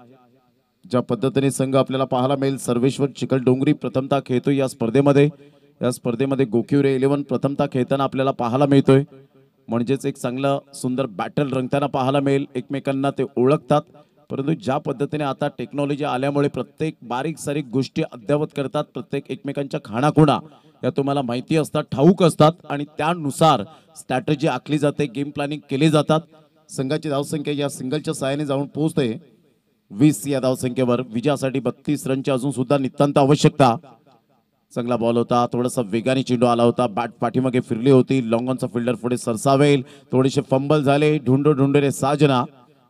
Speaker 4: ज्या पद्धतीने संघ आपल्याला पाहायला मिळेल. सर्वेश्वर चिखलडोंगरी प्रथमतः खेळतो या स्पर्धेमध्ये. या स्पर्धेमध्ये गोक्युरे 11 प्रथमतः खेळताना आपल्याला पाहायला मिळतोय. म्हणजेच एक चांगलं सुंदर बॅटल रंगताना पाहायला मिळेल. एकमेकांना ते ओळखतात. परंतु ज्या पद्धतीने आता टेक्नॉलॉजी आल्यामुळे प्रत्येक बारीक सारीक गोष्टी अद्यावत करतात. प्रत्येक एकमेकांच्या खाणाखुणा या तुम्हाला माहिती असतात, ठाऊक असतात आणि त्यानुसार स्ट्रॅटेजी आखली जाते, गेम प्लॅनिंग केले जातात. संघाची धावसंख्या या सिंगलच्या सहाय्याने जाऊन पोहोचते 20 या धावसंख्येवर. विजयासाठी 32 रनची अजून सुद्धा नितांत आवश्यकता. चांगला बॉल होता, थोडासा वेगाने चेंडू आला होता, बॅट पाठीमागे फिरली होती, लॉंग ऑनचा फिल्डर पुढे सरसावेल, थोडेसे फंबल झाले, ढुंडो रे साजना.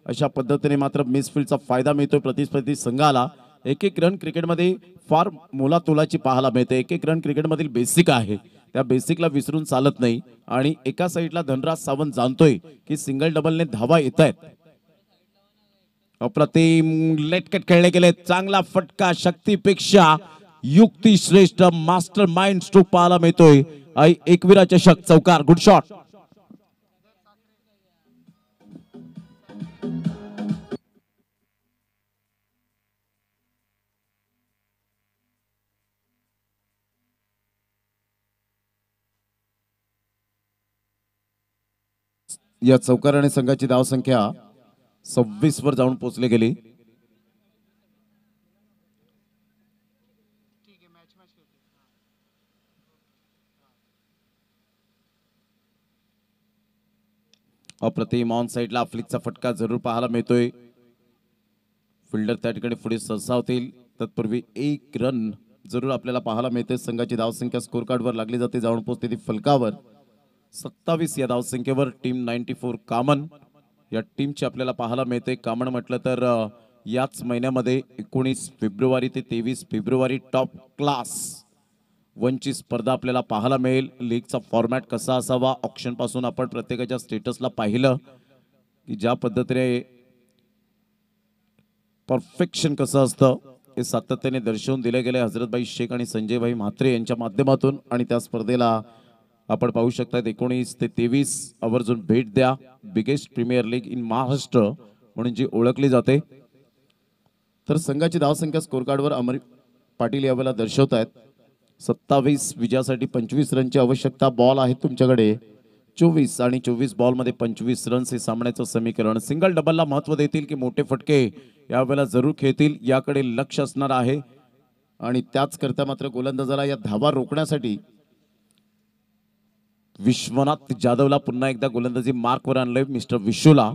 Speaker 4: अशा पद्धतीने मात्र मिसफिल्डचा फायदा मिळतोय प्रतिस्पर्धी संघाला. एक एक रन क्रिकेटमध्ये फार मोलातोलाची पाहायला मिळते. एक एक रन क्रिकेटमधील बेसिक आहे, त्या बेसिकला विसरून चालत नाही. आणि एका साईडला धनराज सावंत जाणतोय की सिंगल डबलने धावा येत आहेत. अप्रतिम लेटकट खेळले गेले, चांगला फटका, शक्तीपेक्षा युक्ती श्रेष्ठ मास्टर माइंड स्ट्रोक पाहायला मिळतोय. एकविरा चषक चौकार, गुड शॉट. या चौकाराने संघाची धावसंख्या 26 वर जाऊन पोहोचली गेली. अप्रतिम ऑन साइडला फ्लिकचा फटका जरूर पाहायला मिळतोय. फिल्डर त्या ठिकाणी पुढे सरसावतील, तत्पूर्वी एक रन जरूर आपल्याला पाहायला मिळते. संघाची धावसंख्या स्कोर कार्डवर लागली जाते, जाऊन पोहोचते ती फलकावर. 27 या धावसंख्येवर टीम 94 कामन या टीमची आपल्याला पाहायला मिळते. कामन म्हटलं तर याच महिन्यामध्ये 19 फेब्रुवारी ते 23 फेब्रुवारी टॉप क्लास 1 ची स्पर्धा आपल्याला पाहायला मिळेल. लीगचा फॉर्मॅट कसा असावा, ऑक्शन पासून आपण प्रत्येकाच्या स्टेटसला पाहिलं की ज्या पद्धतीने परफेक्शन कसं असतं हे सातत्याने दर्शवून दिले गेले हजरतभाई शेख आणि संजयभाई म्हात्रे यांच्या माध्यमातून. आणि त्या स्पर्धेला आपण पाहू शकता 19 ते 23 आवर्जून भेट द्या. Biggest premier league in Maharashtra म्हणून जी ओळखली जाते. तर संघाची धावसंख्या स्कोर कार्डवर अमर पाटील यावेळेला दर्शवत आहेत. 27 विजयासाठी 25 रनची आवश्यकता. बॉल आहे तुमच्याकडे 24 आणि 24 बॉल मध्ये 25 रन्स हे सामन्याचं समीकरण. सिंगल डबलला महत्व देतील की मोठे फटके यावेळेला जरूर खेळतील याकडे लक्ष असणार आहे. आणि त्याच करता मात्र गोलंदाजाला या धावा रोखण्यासाठी विश्वनाथ जाधवला पुन्हा एकदा गोलंदाजी मार्कवर आणलंय मिस्टर विशूला.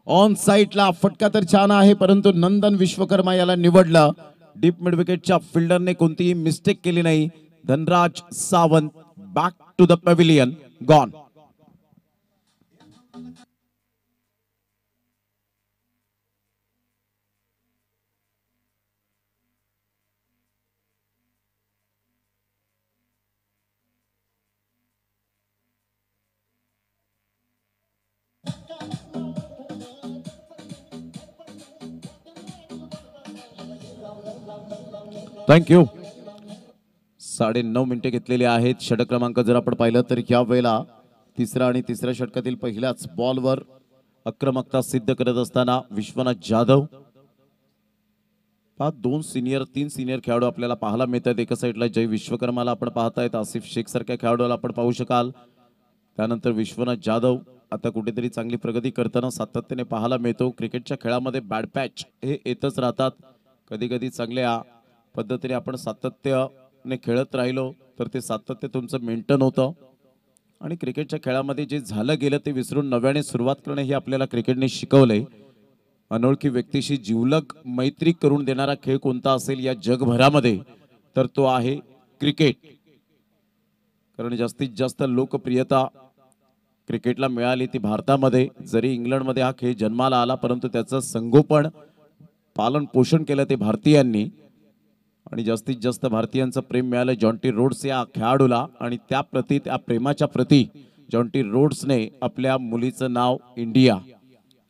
Speaker 4: ऑन साइडला फटका तर छान आहे, परंतु नंदन विश्वकर्मा याला निवडलं. डीप मिड विकेटच्या फिल्डरने कोणतीही मिस्टेक केली नाही. Dhanraj Sawant back to the pavilion, gone. Thank you. 9.5 मिनिटे घेतलेली आहेत. षटक क्रमांक जर आपण पाहिलं तर या वेळेला तिसरा आणि तिसऱ्या षटकातील पहिल्याच बॉलवर आक्रमकता सिद्ध करत असताना विश्वनाथ जाधव. 2 सिनियर 3 सिनियर खेळाडू आपल्याला पाहायला मिळतात. एका साईडला जय विश्वकर्माला आपण पाहतायत, आसिफ शेख सारख्या खेळाडूला आपण पाहू शकाल. त्यानंतर विश्वनाथ जाधव आता कुठेतरी चांगली प्रगती करताना सातत्याने पाहायला मिळतो. क्रिकेटच्या खेळामध्ये बॅड पॅच हे येतच राहतात. कधी कधी चांगल्या पद्धतीने आपण सातत्याने खेळत राहिलो तर ते सातत्य तुमचं मेंटेन होतं. आणि क्रिकेटच्या खेळामध्ये जे झालं गेलं ते विसरून नव्याने सुरुवात करणे हे आपल्याला क्रिकेटने शिकवलंय. अनोळखी व्यक्तीशी जिवलग मैत्री करून देणारा खेळ कोणता असेल या जगभरामध्ये तर तो आहे क्रिकेट. कारण जास्तीत जास्त लोकप्रियता क्रिकेटला मिळाली ती भारतामध्ये. जरी इंग्लंडमध्ये हा खेळ जन्माला आला परंतु त्याचं संगोपन पालन पोषण केलं ते भारतीयांनी. आणि जास्तीत जास्त भारतीयांचं प्रेम मिळालं जॉन्टी रोड्स या खेळाडूला. आणि त्या प्रती त्या प्रेमाच्या प्रती जॉन्टी रोड्सने आपल्या मुलीचं नाव इंडिया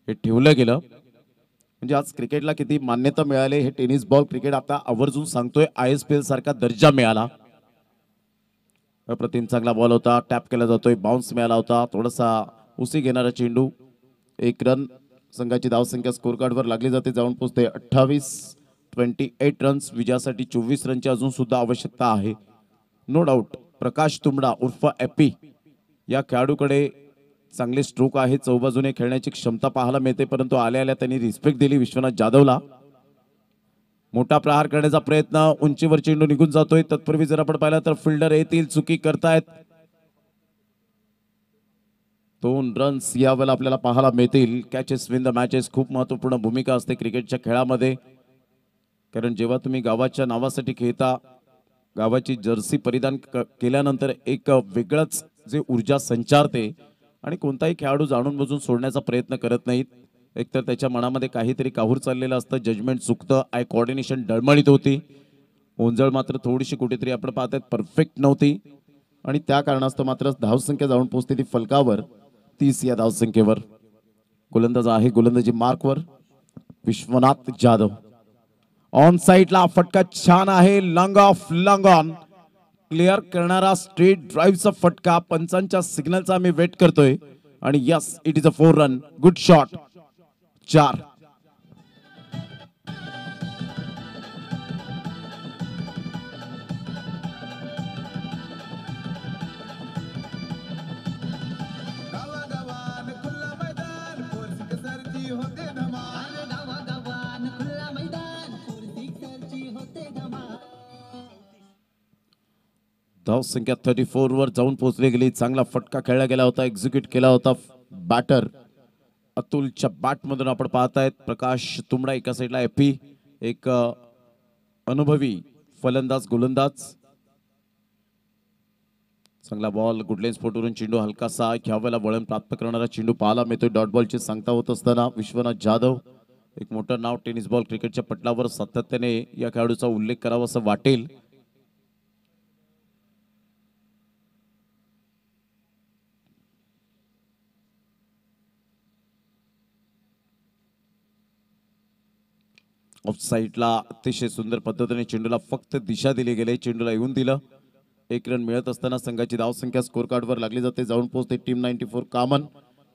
Speaker 4: हे ठेवलं गेलं. म्हणजे आज क्रिकेटला किती मान्यता मिळाली. हे टेनिस बॉल क्रिकेट आता आवर्जून सांगतोय ISPL सारखा दर्जा मिळाला. अप्रतिम चांगला बॉल होता, टॅप केला जातोय, बाउन्स मिळाला होता, थोडासा उसी घेणारा चेंडू. 1 रन. संघाची धावसंख्या स्कोर कार्डवर लागली जाते, जाऊन पोहोचते 28 रन्स. विजयासाठी 24 रनची अजून सुद्धा आवश्यकता आहे. नो डाऊट प्रकाश तुंबडा उर्फ एपी या खेळाडूकडे चांगले स्ट्रोक आहे, चौबाजूने खेळण्याची क्षमता पाहायला मिळते. परंतु आल्या आल्या त्यांनी रिस्पेक्ट दिली विश्वनाथ जाधवला. मोठा प्रहार करण्याचा प्रयत्न, उंचीवर चेंडू निघून जातोय. तत्पूर्वी जर आपण पाहिलं तर फिल्डर येतील, चुकी करतायत. 2 रन्स यावेळेला आपल्याला पाहायला मिळतील. कॅचेस विन द मॅचेस खूप महत्त्वपूर्ण भूमिका असते क्रिकेटच्या खेळामध्ये, कारण जेव्हा तुम्ही गावाच्या नावासाठी खेळता, गावाची जर्सी परिधान केल्यानंतर एक वेगळंच जे ऊर्जा संचारते आणि कोणताही खेळाडू जाणून बुजून सोडण्याचा प्रयत्न करत नाहीत. एकतर त्याच्या मनामध्ये काहीतरी काहूर चाललेलं असतं, जजमेंट चुकतं, आय कोऑर्डिनेशन डळमळीत होती. ओंजळ मात्र थोडीशी कुठेतरी आपण पाहतात परफेक्ट नव्हती आणि त्या कारणास्तव मात्र धावसंख्या जाऊन पोहोचते ती फलकावर 30 या धावसंख्येवर. गोलंदाज आहे गोलंदाजी मार्कवर विश्वनाथ जाधव. ऑन साइडला फटका छान आहे, long of long on clear करणारा स्ट्रेट ड्राईव्हचा फटका. पंचांच्या सिग्नलचा आम्ही वेट करतोय आणि yes it is a 4 run. Good shot. 4. धाव संख्या 34 वर जाऊन पोहोचली गेली. चांगला फटका खेळला गेला होता, एक्झिक्यूट केला होता बॅटर अतुलच्या बॅट मधून आपण पाहतायत. प्रकाश तुंबडा एका साईडला, एपी एक अनुभवी फलंदाज गोलंदाज. चांगला बॉल, गुडलेन स्पोर्टवरून चेंडू हलकासा, ह्यावेळेला वळण प्राप्त करणारा चेंडू पाहायला मिळतोय. डॉट बॉलची सांगता होत असताना विश्वनाथ जाधव एक मोठं नाव टेनिस बॉल क्रिकेटच्या पटलावर, सातत्याने या खेळाडूचा उल्लेख करावा असं वाटेल. ऑफ साइडला अतिशय सुंदर पद्धतीने चेंडूला फक्त दिशा दिली गेली, चेंडूला येऊन दिलं. 1 रन मिळत असताना संघाची धावसंख्या स्कोर कार्डवर लागली जाते, जाऊन पोहोचते टीम 94 कामन.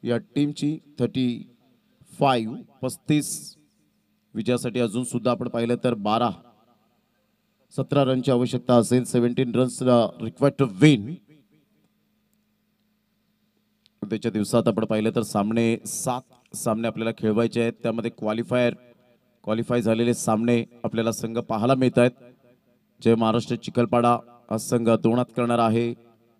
Speaker 4: या टीमची 35 विजयासाठी अजून सुद्धा आपण पाहिलं तर 17 रनची आवश्यकता असेल. 17 रन्स रिक्वायर्ड टू विन. त्याच्या दिवसात आपण पाहिलं तर 7 सामने आपल्याला खेळवायचे आहेत, त्यामध्ये क्वालिफाय झालेले सामने आपल्याला संघ पाहायला मिळत आहेत. जय महाराष्ट्र चिखलपाडा हा संघ 2 करणार आहे.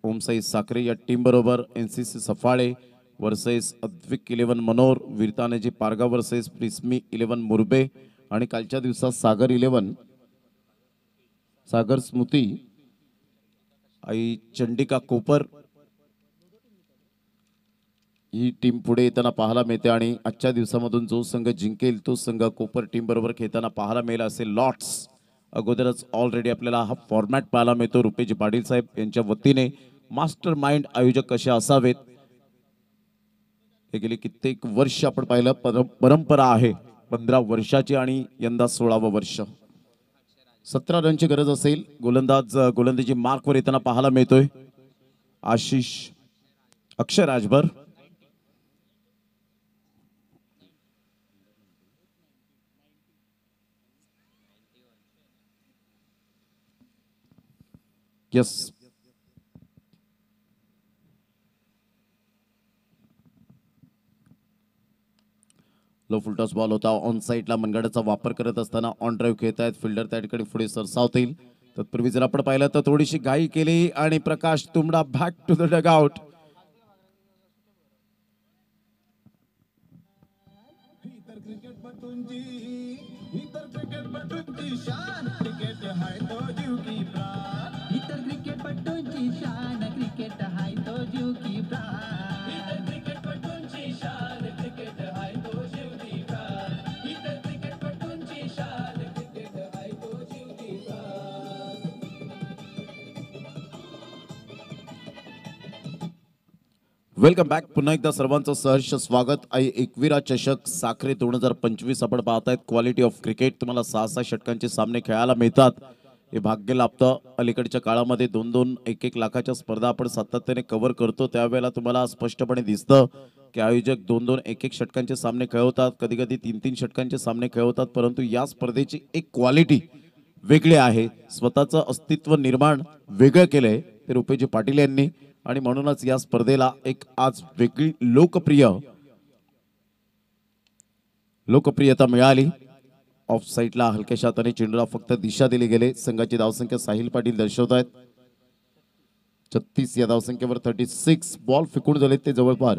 Speaker 4: ओमसाई साखरे या टीम बरोबर, NCC सफाळे वर्सेस अद्विक 11 मनोर, वीरतानेजी पारगाव वर्सेस प्रिस्मी 11 मुरबे आणि कालच्या दिवसात सागर स्मृती आई चंडिका कोपर ही टीम पुढे येताना पाहायला मिळते. आणि आजच्या दिवसामधून जो संघ जिंकेल तो संघ कोपर टीम बरोबर खेळताना पाहायला मिळेल असे लॉट्स अगोदरच ऑलरेडी आपल्याला हा फॉर्मॅट पाहायला मिळतो. रुपेजी पाटील साहेब यांच्या वतीने मास्टर माइंड आयोजक कसे असावेत हे गेली कित्येक वर्ष आपण पाहिलं परंपरा आहे. 15 वर्षाची आणि यंदा 16वं वर्ष. 17 रनची गरज असेल. गोलंदाजी मार्कवर येताना पाहायला मिळतोय Ashish Akshay Rajbhar. Yes low full toss ball होता. ऑन साइडला मनगडाचा वापर करत असताना ऑन ड्राईव्ह खेळत आहेत. फिल्डर त्या ठिकाणी पुढे सरसावतील. तत्पूर्वी जर आपण पाहिलं तर थोडीशी घाई केली आणि Prakash Tumbda back to the dugout. Welcome back. पुन्हा एकदा सर्वांचं सहर्ष स्वागत. एकविरा चषक साखरे 2025 आपण पाहतायत. Quality of cricket. तुम्हाला 6 षटकांचे सामने खेळायला मिळतात, हे भाग्य लाभतं. अलीकडच्या काळामध्ये 2-2, 1-1 लाखाच्या स्पर्धा आपण सातत्याने कव्हर करतो, त्यावेळेला तुम्हाला स्पष्टपणे दिसतं की आयोजक 2-2, 1-1 षटकांचे सामने खेळवतात, कधी कधी 3-3 षटकांचे सामने खेळवतात. परंतु या स्पर्धेची एक क्वालिटी वेगळी आहे. स्वतःचं अस्तित्व निर्माण वेगळं केलंय ते रुपेजी पाटील यांनी आणि म्हणूनच या स्पर्धेला एक आज वेगळी लोकप्रियता मिळाली. ऑफ साईडला हलक्याशा हाताने चेंडूला फक्त दिशा दिली गेले. संघाची धावसंख्या साहिल पाटील दर्शवत आहेत 36 या धावसंख्येवर 36 बॉल फेकून झाले ते जवळपास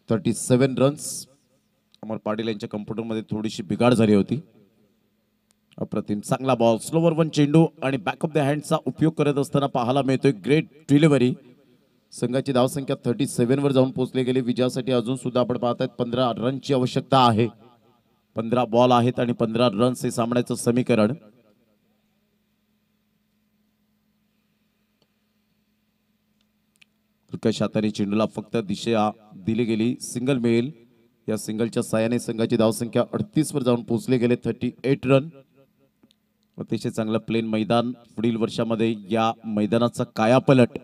Speaker 4: 37 रन्स. अमर पाटील यांच्या कम्प्युटरमध्ये थोडीशी बिघाड झाली होती. अप्रतिम चांगला बॉल स्लोवर वन चेंडू आणि बॅक ऑफ द हँडचा उपयोग करत असताना पाहायला मिळतोय ग्रेट डिलिव्हरी. संघाची धावसंख्या 37 वर जाऊन पोहोचली गेली. विजयासाठी अजून सुद्धा आपण पाहतायत 15 रनची आवश्यकता आहे. 15 बॉल आहेत आणि 15 रन्स हे सामन्याचं समीकरण. हाताने चेंडूला फक्त दिशा दिली गेली. सिंगल मिळेल. या सिंगलच्या साहाय्याने संघाची धावसंख्या 38 वर जाऊन पोहोचले गेले 38 रन. अतिशय चांगलं प्लेन मैदान. पुढील वर्षामध्ये या मैदानाचा कायापलट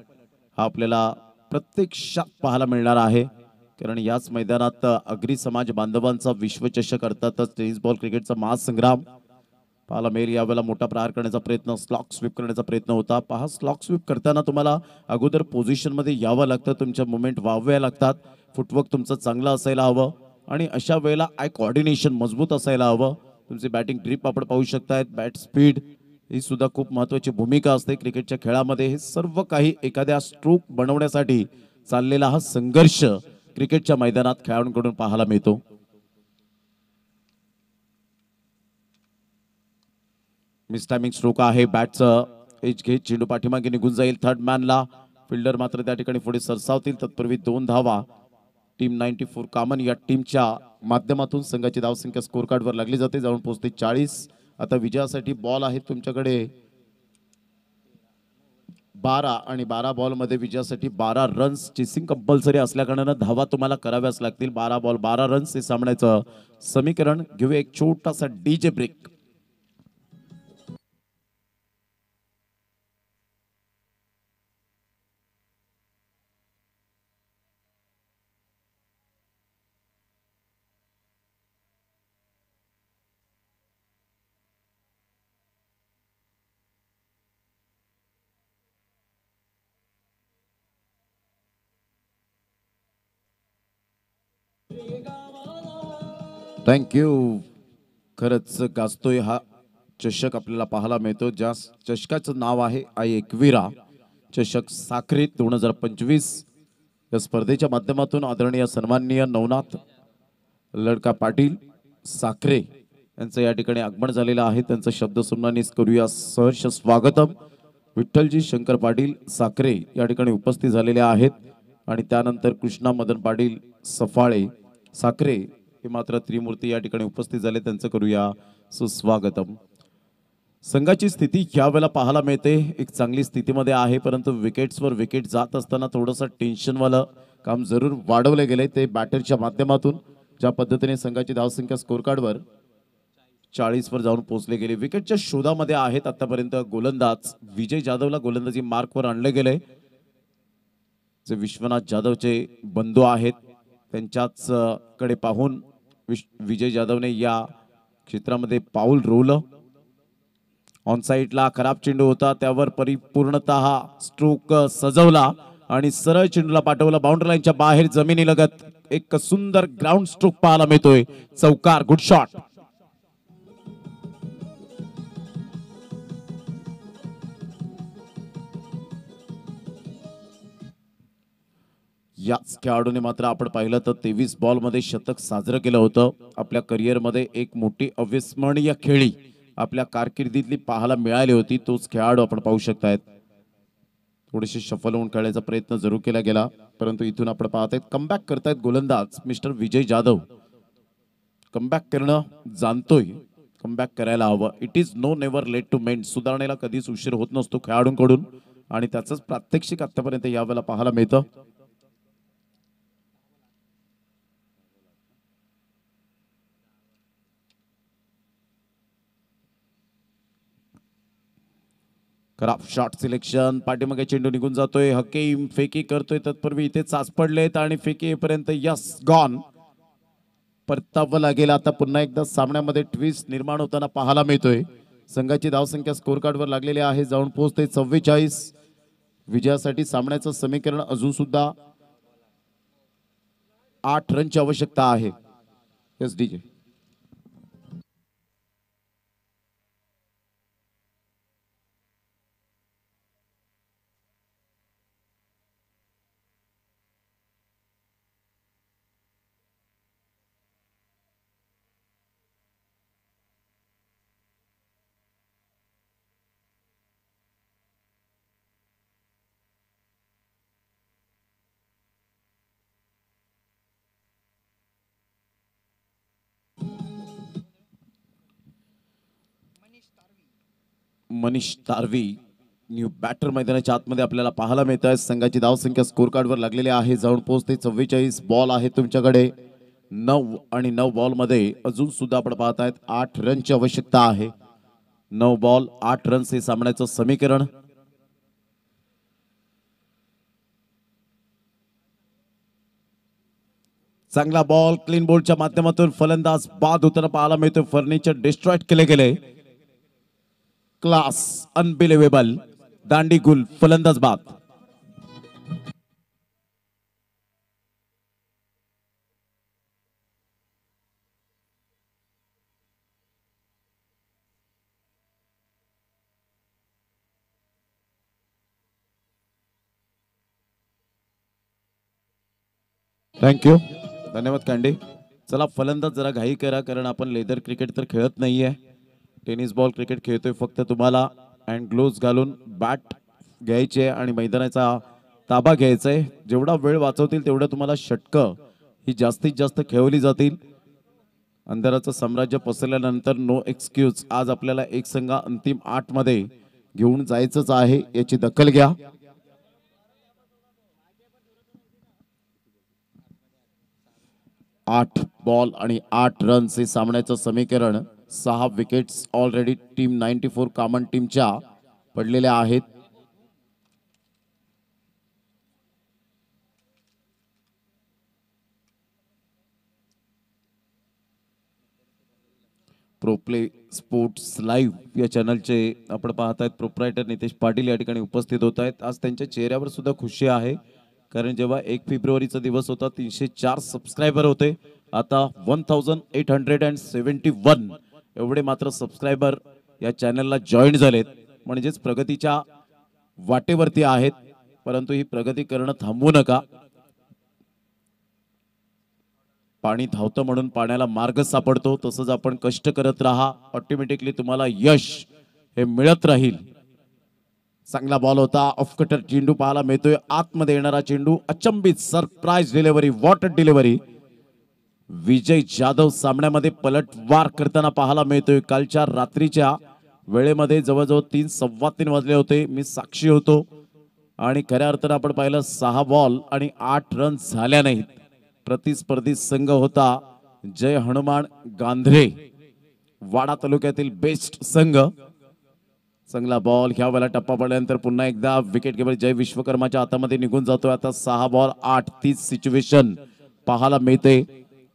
Speaker 4: हा आपल्याला प्रत्यक्षात पाहायला मिळणार आहे. कारण याच मैदानात अग्री समाज बांधवांचा विश्वचषक अर्थातच टेनिस बॉल क्रिकेटचा महासंग्राम पाहायला मिळेल. यावेळेला मोठा प्रहार करण्याचा प्रयत्न स्लॉक स्वीप करण्याचा प्रयत्न होता. पहा स्लॉक स्वीप करताना तुम्हाला अगोदर पोझिशन मध्ये यावं लागतं. तुमच्या मुवमेंट व्हाव्या लागतात. फुटवर्क तुमचं चांगलं असायला हवं आणि अशा वेळेला आय कोऑर्डिनेशन मजबूत असायला हवं. तुमची बॅटिंग ड्रिप आपण पाहू शकतायत. बॅट स्पीड ही सुद्धा खूप महत्त्वाची भूमिका असते क्रिकेटच्या खेळामध्ये. हे सर्व काही एखाद्या स्ट्रोक बनवण्यासाठी चाललेला हा संघर्ष क्रिकेटच्या मैदानात खेळाडूंकडून पाहायला मिळतो. मिस टायमिंग स्ट्रोक आहे. बॅटचं एज घेत चेंडू पाठीमागे निघून जाईल. थर्ड मॅनला फिल्डर मात्र त्या ठिकाणी पुढे सरसावतील. तत्पूर्वी 2 धावा टीम 94 कॉमन या टीमच्या माध्यमातून संघाची धावसंख्या स्कोर कार्डवर लागली जाते. जाऊन पोहोचते 40. आता विजयासाठी बॉल आहे तुमच्याकडे 12 आणि 12 बॉल मध्ये विजयासाठी 12 रन्स. चेसिंग कंपल्सरी असल्या कारणाने धावा तुम्हाला कराव्याच लागतील. 12 बॉल 12 रन्स हे सामन्याचं समीकरण. घेऊया एक छोटासा डीजे ब्रेक. थँक्यू. खरंच गाजतोय हा चषक आपल्याला पाहायला मिळतो. ज्या चषकाचं नाव आहे आई एकविरा चषक साखरे 2025. या स्पर्धेच्या माध्यमातून आदरणीय सन्माननीय नवनाथ लडका पाटील साखरे यांचं या ठिकाणी आगमन झालेलं आहे. त्यांचं शब्द सुमनानीस करूया सहर्ष स्वागतम. विठ्ठलजी शंकर पाटील साखरे या ठिकाणी उपस्थित झालेले आहेत आणि त्यानंतर कृष्णा मदन पाटील सफाळे साखरे हे मात्र त्रिमूर्ती या ठिकाणी उपस्थित झाले. त्यांचं करूया सुस्वागतम. संघाची स्थिती यावेळेला पाहायला मिळते एक चांगली स्थितीमध्ये आहे. परंतु विकेट्सवर विकेट जात असताना थोडंसं टेन्शनवालं काम जरूर वाढवले गेले ते बॅटरच्या माध्यमातून. ज्या पद्धतीने संघाची धावसंख्या स्कोर कार्डवर 40 वर जाऊन पोहोचले गेले. विकेटच्या शोधामध्ये आहेत आतापर्यंत गोलंदाज. विजय जाधवला गोलंदाजी मार्कवर आणले गेले. जे विश्वनाथ जाधवचे बंधू आहेत त्यांच्याच कडे पाहून विजय जाधवने या क्षेत्रामध्ये पाऊल रोवलं. ऑन साइडला खराब चेंडू होता त्यावर परिपूर्णतः स्ट्रोक सजवला आणि सरळ चेंडूला पाठवला बाउंड्री लाईनच्या बाहेर जमिनीलगत. एक सुंदर ग्राउंड स्ट्रोक पाहायला मिळतोय. चौकार. Good shot. याच खेळाडूने मात्र आपण पाहिलं तर 23 बॉल मध्ये शतक साजरं केलं होतं. आपल्या करिअर मध्ये एक मोठी अविस्मरणीय खेळी आपल्या कारकिर्दीतली पाहायला मिळाली होती. तोच खेळाडू आपण पाहू शकतायत. थोडेसे शफल होऊन खेळण्याचा प्रयत्न जरूर केला गेला परंतु इथून आपण पाहतायत कमबॅक करतायत गोलंदाज मिस्टर विजय जाधव. कमबॅक करणं जाणतोय. कमबॅक करायला हवं. It is no never late to mend. सुधारणेला कधीच उशीर होत नसतो खेळाडूंकडून आणि त्याचंच प्रात्यक्षिक आतापर्यंत यावेळेला पाहायला मिळतं. खराब शॉट सिलेक्शन. पाठीमागे चेंडू निघून जातोय. हकीम फेकी करतोय. तत्पूर्वी इथे चाच पडलेत आणि फेकी येईपर्यंत यस गॉन. परतावं लागेल. आता पुन्हा एकदा सामन्यामध्ये ट्विस्ट निर्माण होताना पाहायला मिळतोय. संघाची धावसंख्या स्कोर कार्डवर लागलेली आहे. जाऊन पोहोचते 44. विजयासाठी सामन्याचं समीकरण अजून सुद्धा 8 रनची आवश्यकता आहे. S D J. Manish तारवी new batter मैदानाच्या आतमध्ये आपल्याला पाहायला मिळत आहे. संघाची धावसंख्या स्कोर कार्डवर लागलेली आहे. जाऊन पोहोचते 44. बॉल आहे तुमच्याकडे 9 आणि 9 बॉल मध्ये अजून सुद्धा आपण पाहतायत 8 रनची आवश्यकता आहे. 9 बॉल 8 रन्स हे सामन्याचं समीकरण. चांगला बॉल क्लीन बोल्डच्या माध्यमातून फलंदाज बाद होताना पाहायला मिळतो. फर्निचर डिस्ट्रॉइट केले गेले. क्लास अनबिलिव्हेबल दांडी गुल फलंदाज बाद. थँक्यू धन्यवाद कांडे. चला फलंदाज जरा घाई करा कारण आपण लेदर क्रिकेट तर खेळत नाहीये. टेनिस बॉल क्रिकेट खेळतोय. फक्त तुम्हाला हँड ग्लोव्स घालून बॅट घ्यायचे आणि मैदानाचा ताबा घ्यायचा आहे. जेवढा वेळ वाचवतील तेवढं तुम्हाला षटकं ही जास्तीत जास्त खेळवली जातील. अंधाराचं साम्राज्य पसरल्यानंतर नो एक्सक्यूज. आज आपल्याला एक संघ अंतिम 8 मध्ये घेऊन जायचंच आहे, याची दखल घ्या. आठ बॉल आणि 8 रन्स हे सामन्याचं समीकरण. 6 विकेट्स ऑलरेडी टीम 94 कॉमन टीमच्या पडलेल्या आहेत. प्रोप्ले स्पोर्ट्स लाईव्ह या चॅनलचे आपण पाहतायत प्रोप्रायटर नितेश पाटील या ठिकाणी उपस्थित होत आहेत. आज त्यांच्या चेहऱ्यावर सुद्धा खुशी आहे कारण जेव्हा 1 फेब्रुवारीचा दिवस होता 304 सबस्क्रायबर होते. आता 1871 एवढे मात्र सबस्क्रायबर या चॅनलला जॉईन झालेत. म्हणजेच प्रगतीच्या वाटेवरती आहेत. परंतु ही प्रगती करणं थांबवू नका. पाणी धावतं म्हणून पाण्याला मार्ग सापडतो. तसंच आपण कष्ट करत राहा. ऑटोमॅटिकली तुम्हाला यश हे मिळत राहील. चांगला बॉल होता. ऑफ कटर चेंडू पाहायला मिळतोय. आतमध्ये येणारा चेंडू अचंबित surprise delivery, water delivery. Vijay Jadhav सामन्यामध्ये पलटवार करताना पाहायला मिळतोय. कालच्या रात्रीच्या वेळेमध्ये जवळजवळ 3 सव्वा 3 वाजले होते. मी साक्षी होतो आणि खऱ्या अर्थानं आपण पाहिलं 6 बॉल आणि 8 रन झाल्या नाहीत. प्रतिस्पर्धी संघ होता जय हनुमान गांधरे, वाडा तालुक्यातील बेस्ट संघ. चांगला बॉल ह्या वेळेला टप्पा पडल्यानंतर पुन्हा एकदा विकेट कीपर जय विश्वकर्माच्या हातामध्ये निघून जातोय. आता 6 बॉल 8 30 सिच्युएशन पाहायला मिळते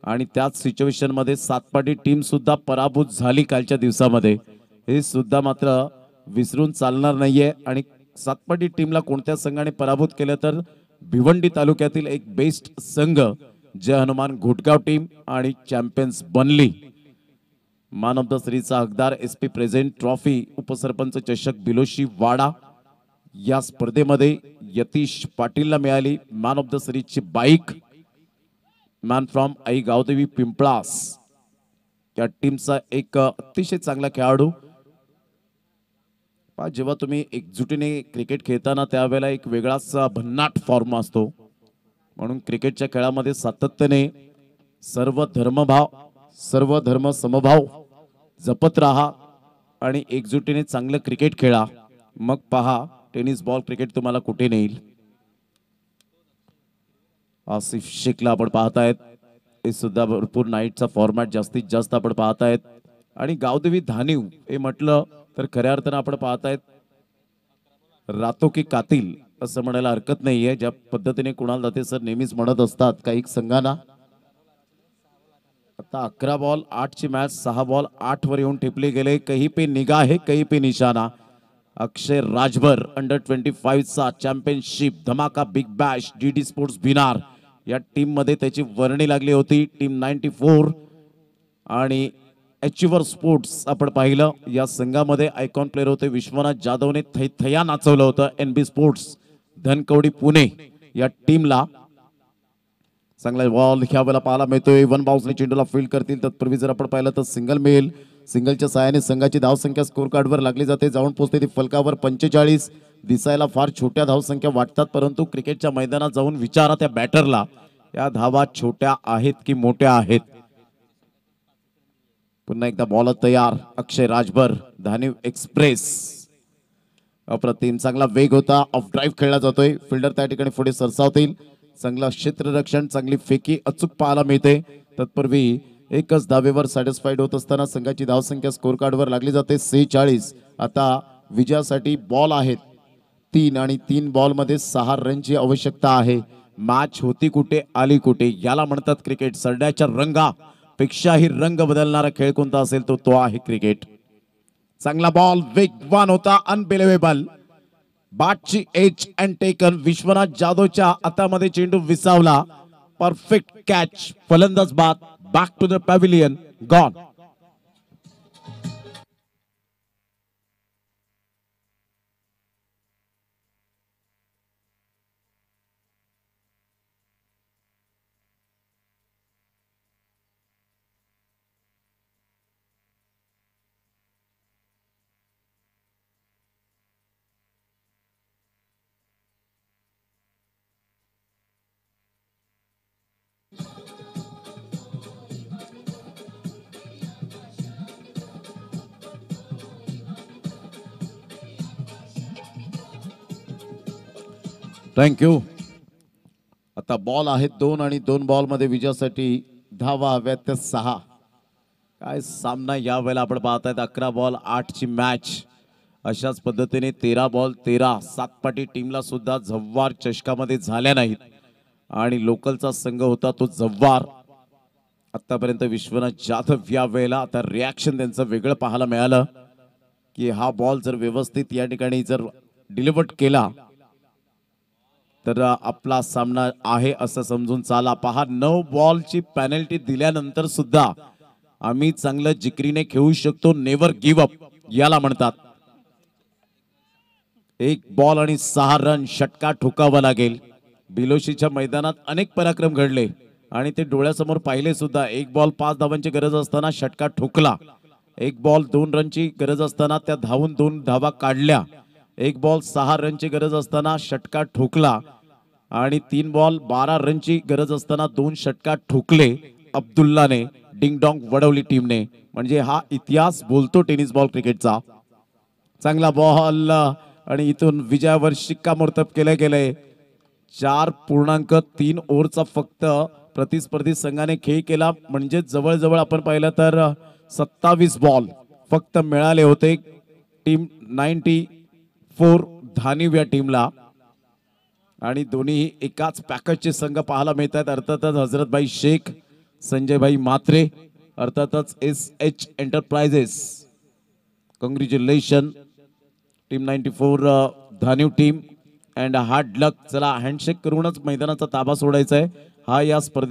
Speaker 4: आणि त्याच सिच्युएशन मध्ये सातपाटी टीम सुद्धा पराभूत झाली कालच्या दिवसामध्ये. हे सुद्धा मात्र विसरून चालणार नाहीये. आणि सातपाटी टीमला कोणत्या संघाने पराभूत केलं तर भिवंडी तालुक्यातील एक बेस्ट संघ जय हनुमान घोटगाव टीम आणि चॅम्पियन्स बनली. मॅन ऑफ द सीरीजचा हकदार SP प्रेझेंट ट्रॉफी उपसरपंच चषक बिलोशी वाडा या स्पर्धेमध्ये यतीश पाटीलला मिळाली. मॅन ऑफ द सीरीजची bike man from Aai Gavdevi Pimpalas या टीमचा एक अतिशय चांगला खेळाडू. जेव्हा तुम्ही एकजुटीने क्रिकेट खेळताना त्यावेळेला एक वेगळाच भन्नाट फॉर्म असतो. म्हणून क्रिकेटच्या खेळामध्ये सातत्याने सर्व धर्मभाव, सर्व धर्म समभाव जपत राहा आणि एकजुटीने चांगलं क्रिकेट खेळा. मग पहा टेनिस बॉल क्रिकेट तुम्हाला कुठे नेईल. आसिफ शेखला आपण पाहतायत. हे सुद्धा भरपूर नाईटचा फॉर्मॅट जास्तीत जास्त आपण पाहतायत. आणि गावदेवी धानीव हे म्हटलं तर खऱ्या अर्थानं आपण पाहतायत रातो की कातिल असं म्हणायला हरकत नाहीये. ज्या पद्धतीने कुणाल दाते सर नेहमीच म्हणत असतात काही संघांना. आता 11 बॉल 8 ची मॅच 6 बॉल 8 वर येऊन टिपले गेले. कहीं पे निगाह है कहीं पे निशाना. अक्षय राजभर अंडर 25 चा चॅम्पियनशिप धमाका बिग बॅश DD स्पोर्ट्स बिनार या टीम मध्ये त्याची वर्णी लागली होती. टीम 94 आणि अचिव्हर स्पोर्ट्स आपण पाहिलं या संघामध्ये आयकॉन प्लेअर होते विश्वनाथ जाधवने थैथया नाचवलं होतं. NB स्पोर्ट्स धनकवडी पुणे या टीमला. चांगला बॉल ह्या वेळेला पाहायला मिळतोय. वन बाउन्सने चेंडूला फील्ड करतील. तत्पूर्वी जर आपण पाहिलं तर सिंगल मिळेल. सिंगलच्या सहाय्याने संघाची धावसंख्या स्कोर कार्डवर लागली जाते. जाऊन पोहोचते ती फलकावर 45. दिसायला फार छोट्या धावसंख्या वाटतात परंतु क्रिकेटच्या मैदानात जाऊन विचारा त्या बॅटरला या धावा छोट्या आहेत की मोठ्या आहेत. पुन्हा एकदा बॉल तयार. अक्षय राजभर धानिव एक्सप्रेस. अप्रतिम चांगला वेग होता. ऑफ ड्राईव्ह खेळला जातोय. फिल्डर त्या ठिकाणी पुढे सरसावतील. चांगला क्षेत्ररक्षण चांगली फेकी अचूक पाहायला मिळते. तत्पूर्वी एकच धावेवर सॅटिस्फाईड होत असताना संघाची धावसंख्या स्कोर कार्डवर लागली जाते 46. आता विजयासाठी बॉल आहेत 3 आणि 3 बॉल मध्ये 6 रनची आवश्यकता आहे. मॅच होती कुठे आली कुठे याला म्हणतात क्रिकेट. सरड्याच्या रंगापेक्षाही रंग बदलणारा खेळ कोणता असेल तो आहे क्रिकेट. चांगला बॉल वेगवान होता. अनबिलिव्हेबल. बॅटची एज अँड टेकन. विश्वनाथ जाधवच्या हातामध्ये चेंडू विसावला. Perfect catch. फलंदाज बाद. Back to the pavilion. Gone. Thank you. आता बॉल आहेत 2 आणि 2 बॉल मध्ये विजयासाठी धावा हव्यात त्या 6. काय सामना या वेळेला आपण पाहतायत. 11 बॉल 8 ची मॅच. अशाच पद्धतीने 13 बॉल 13. सातपाटी टीमला सुद्धा जव्हार चषकामध्ये झाल्या नाहीत आणि लोकलचा संघ होता तो जव्हार. आतापर्यंत विश्वनाथ जाधव या वेळेला आता रिॲक्शन त्यांचं वेगळं पाहायला मिळालं की हा बॉल जर व्यवस्थित या ठिकाणी जर डिलिव्हर्ड केला तर आपला सामना आहे असं समजून चाला. पहा 9 बॉलची पेनल्टी दिल्यानंतर सुद्धा आम्ही चांगलं जिकरीने खेळू शकतो. नेव्हर गिव्ह अप याला म्हणतात. 1 बॉल आणि 6 रन. षटका ठोकावा लागेल. बिलोशीच्या मैदानात अनेक पराक्रम घडले आणि ते डोळ्यासमोर पाहिले सुद्धा. 1 बॉल 5 धावांची गरज असताना षटका ठोकला. 1 बॉल 2 रनची गरज असताना त्या धावून 2 धावा काढल्या. 1 बॉल 6 रनची गरज असताना षटका ठोकला आणि 3 बॉल 12 रनची गरज असताना 2 षटका ठोकले अब्दुल्लाने. डिंगडॉंग वडवली टीमने. म्हणजे हा इतिहास बोलतो टेनिस बॉल क्रिकेटचा. चांगला बॉल आणि इथून विजयावर शिक्कामोर्तब केले गेले. 4.3 ओव्हरचा फक्त प्रतिस्पर्धी संघाने खेळ केला. म्हणजे जवळजवळ आपण पाहिलं तर 27 बॉल फक्त मिळाले होते टीम 94 धानिव या टीमला. आणि दोन्ही एकाच पॅकेजचे संघ पाहायला मिळतात. अर्थातच हजरतभाई शेख, संजयभाई म्हात्रे, अर्थातच SH enterprises. Congratulation team 94 Dhaniv team and hard luck. चला हँडशेक करूनच मैदानाचा ताबा सोडायचा आहे. हा या स्पर्धेत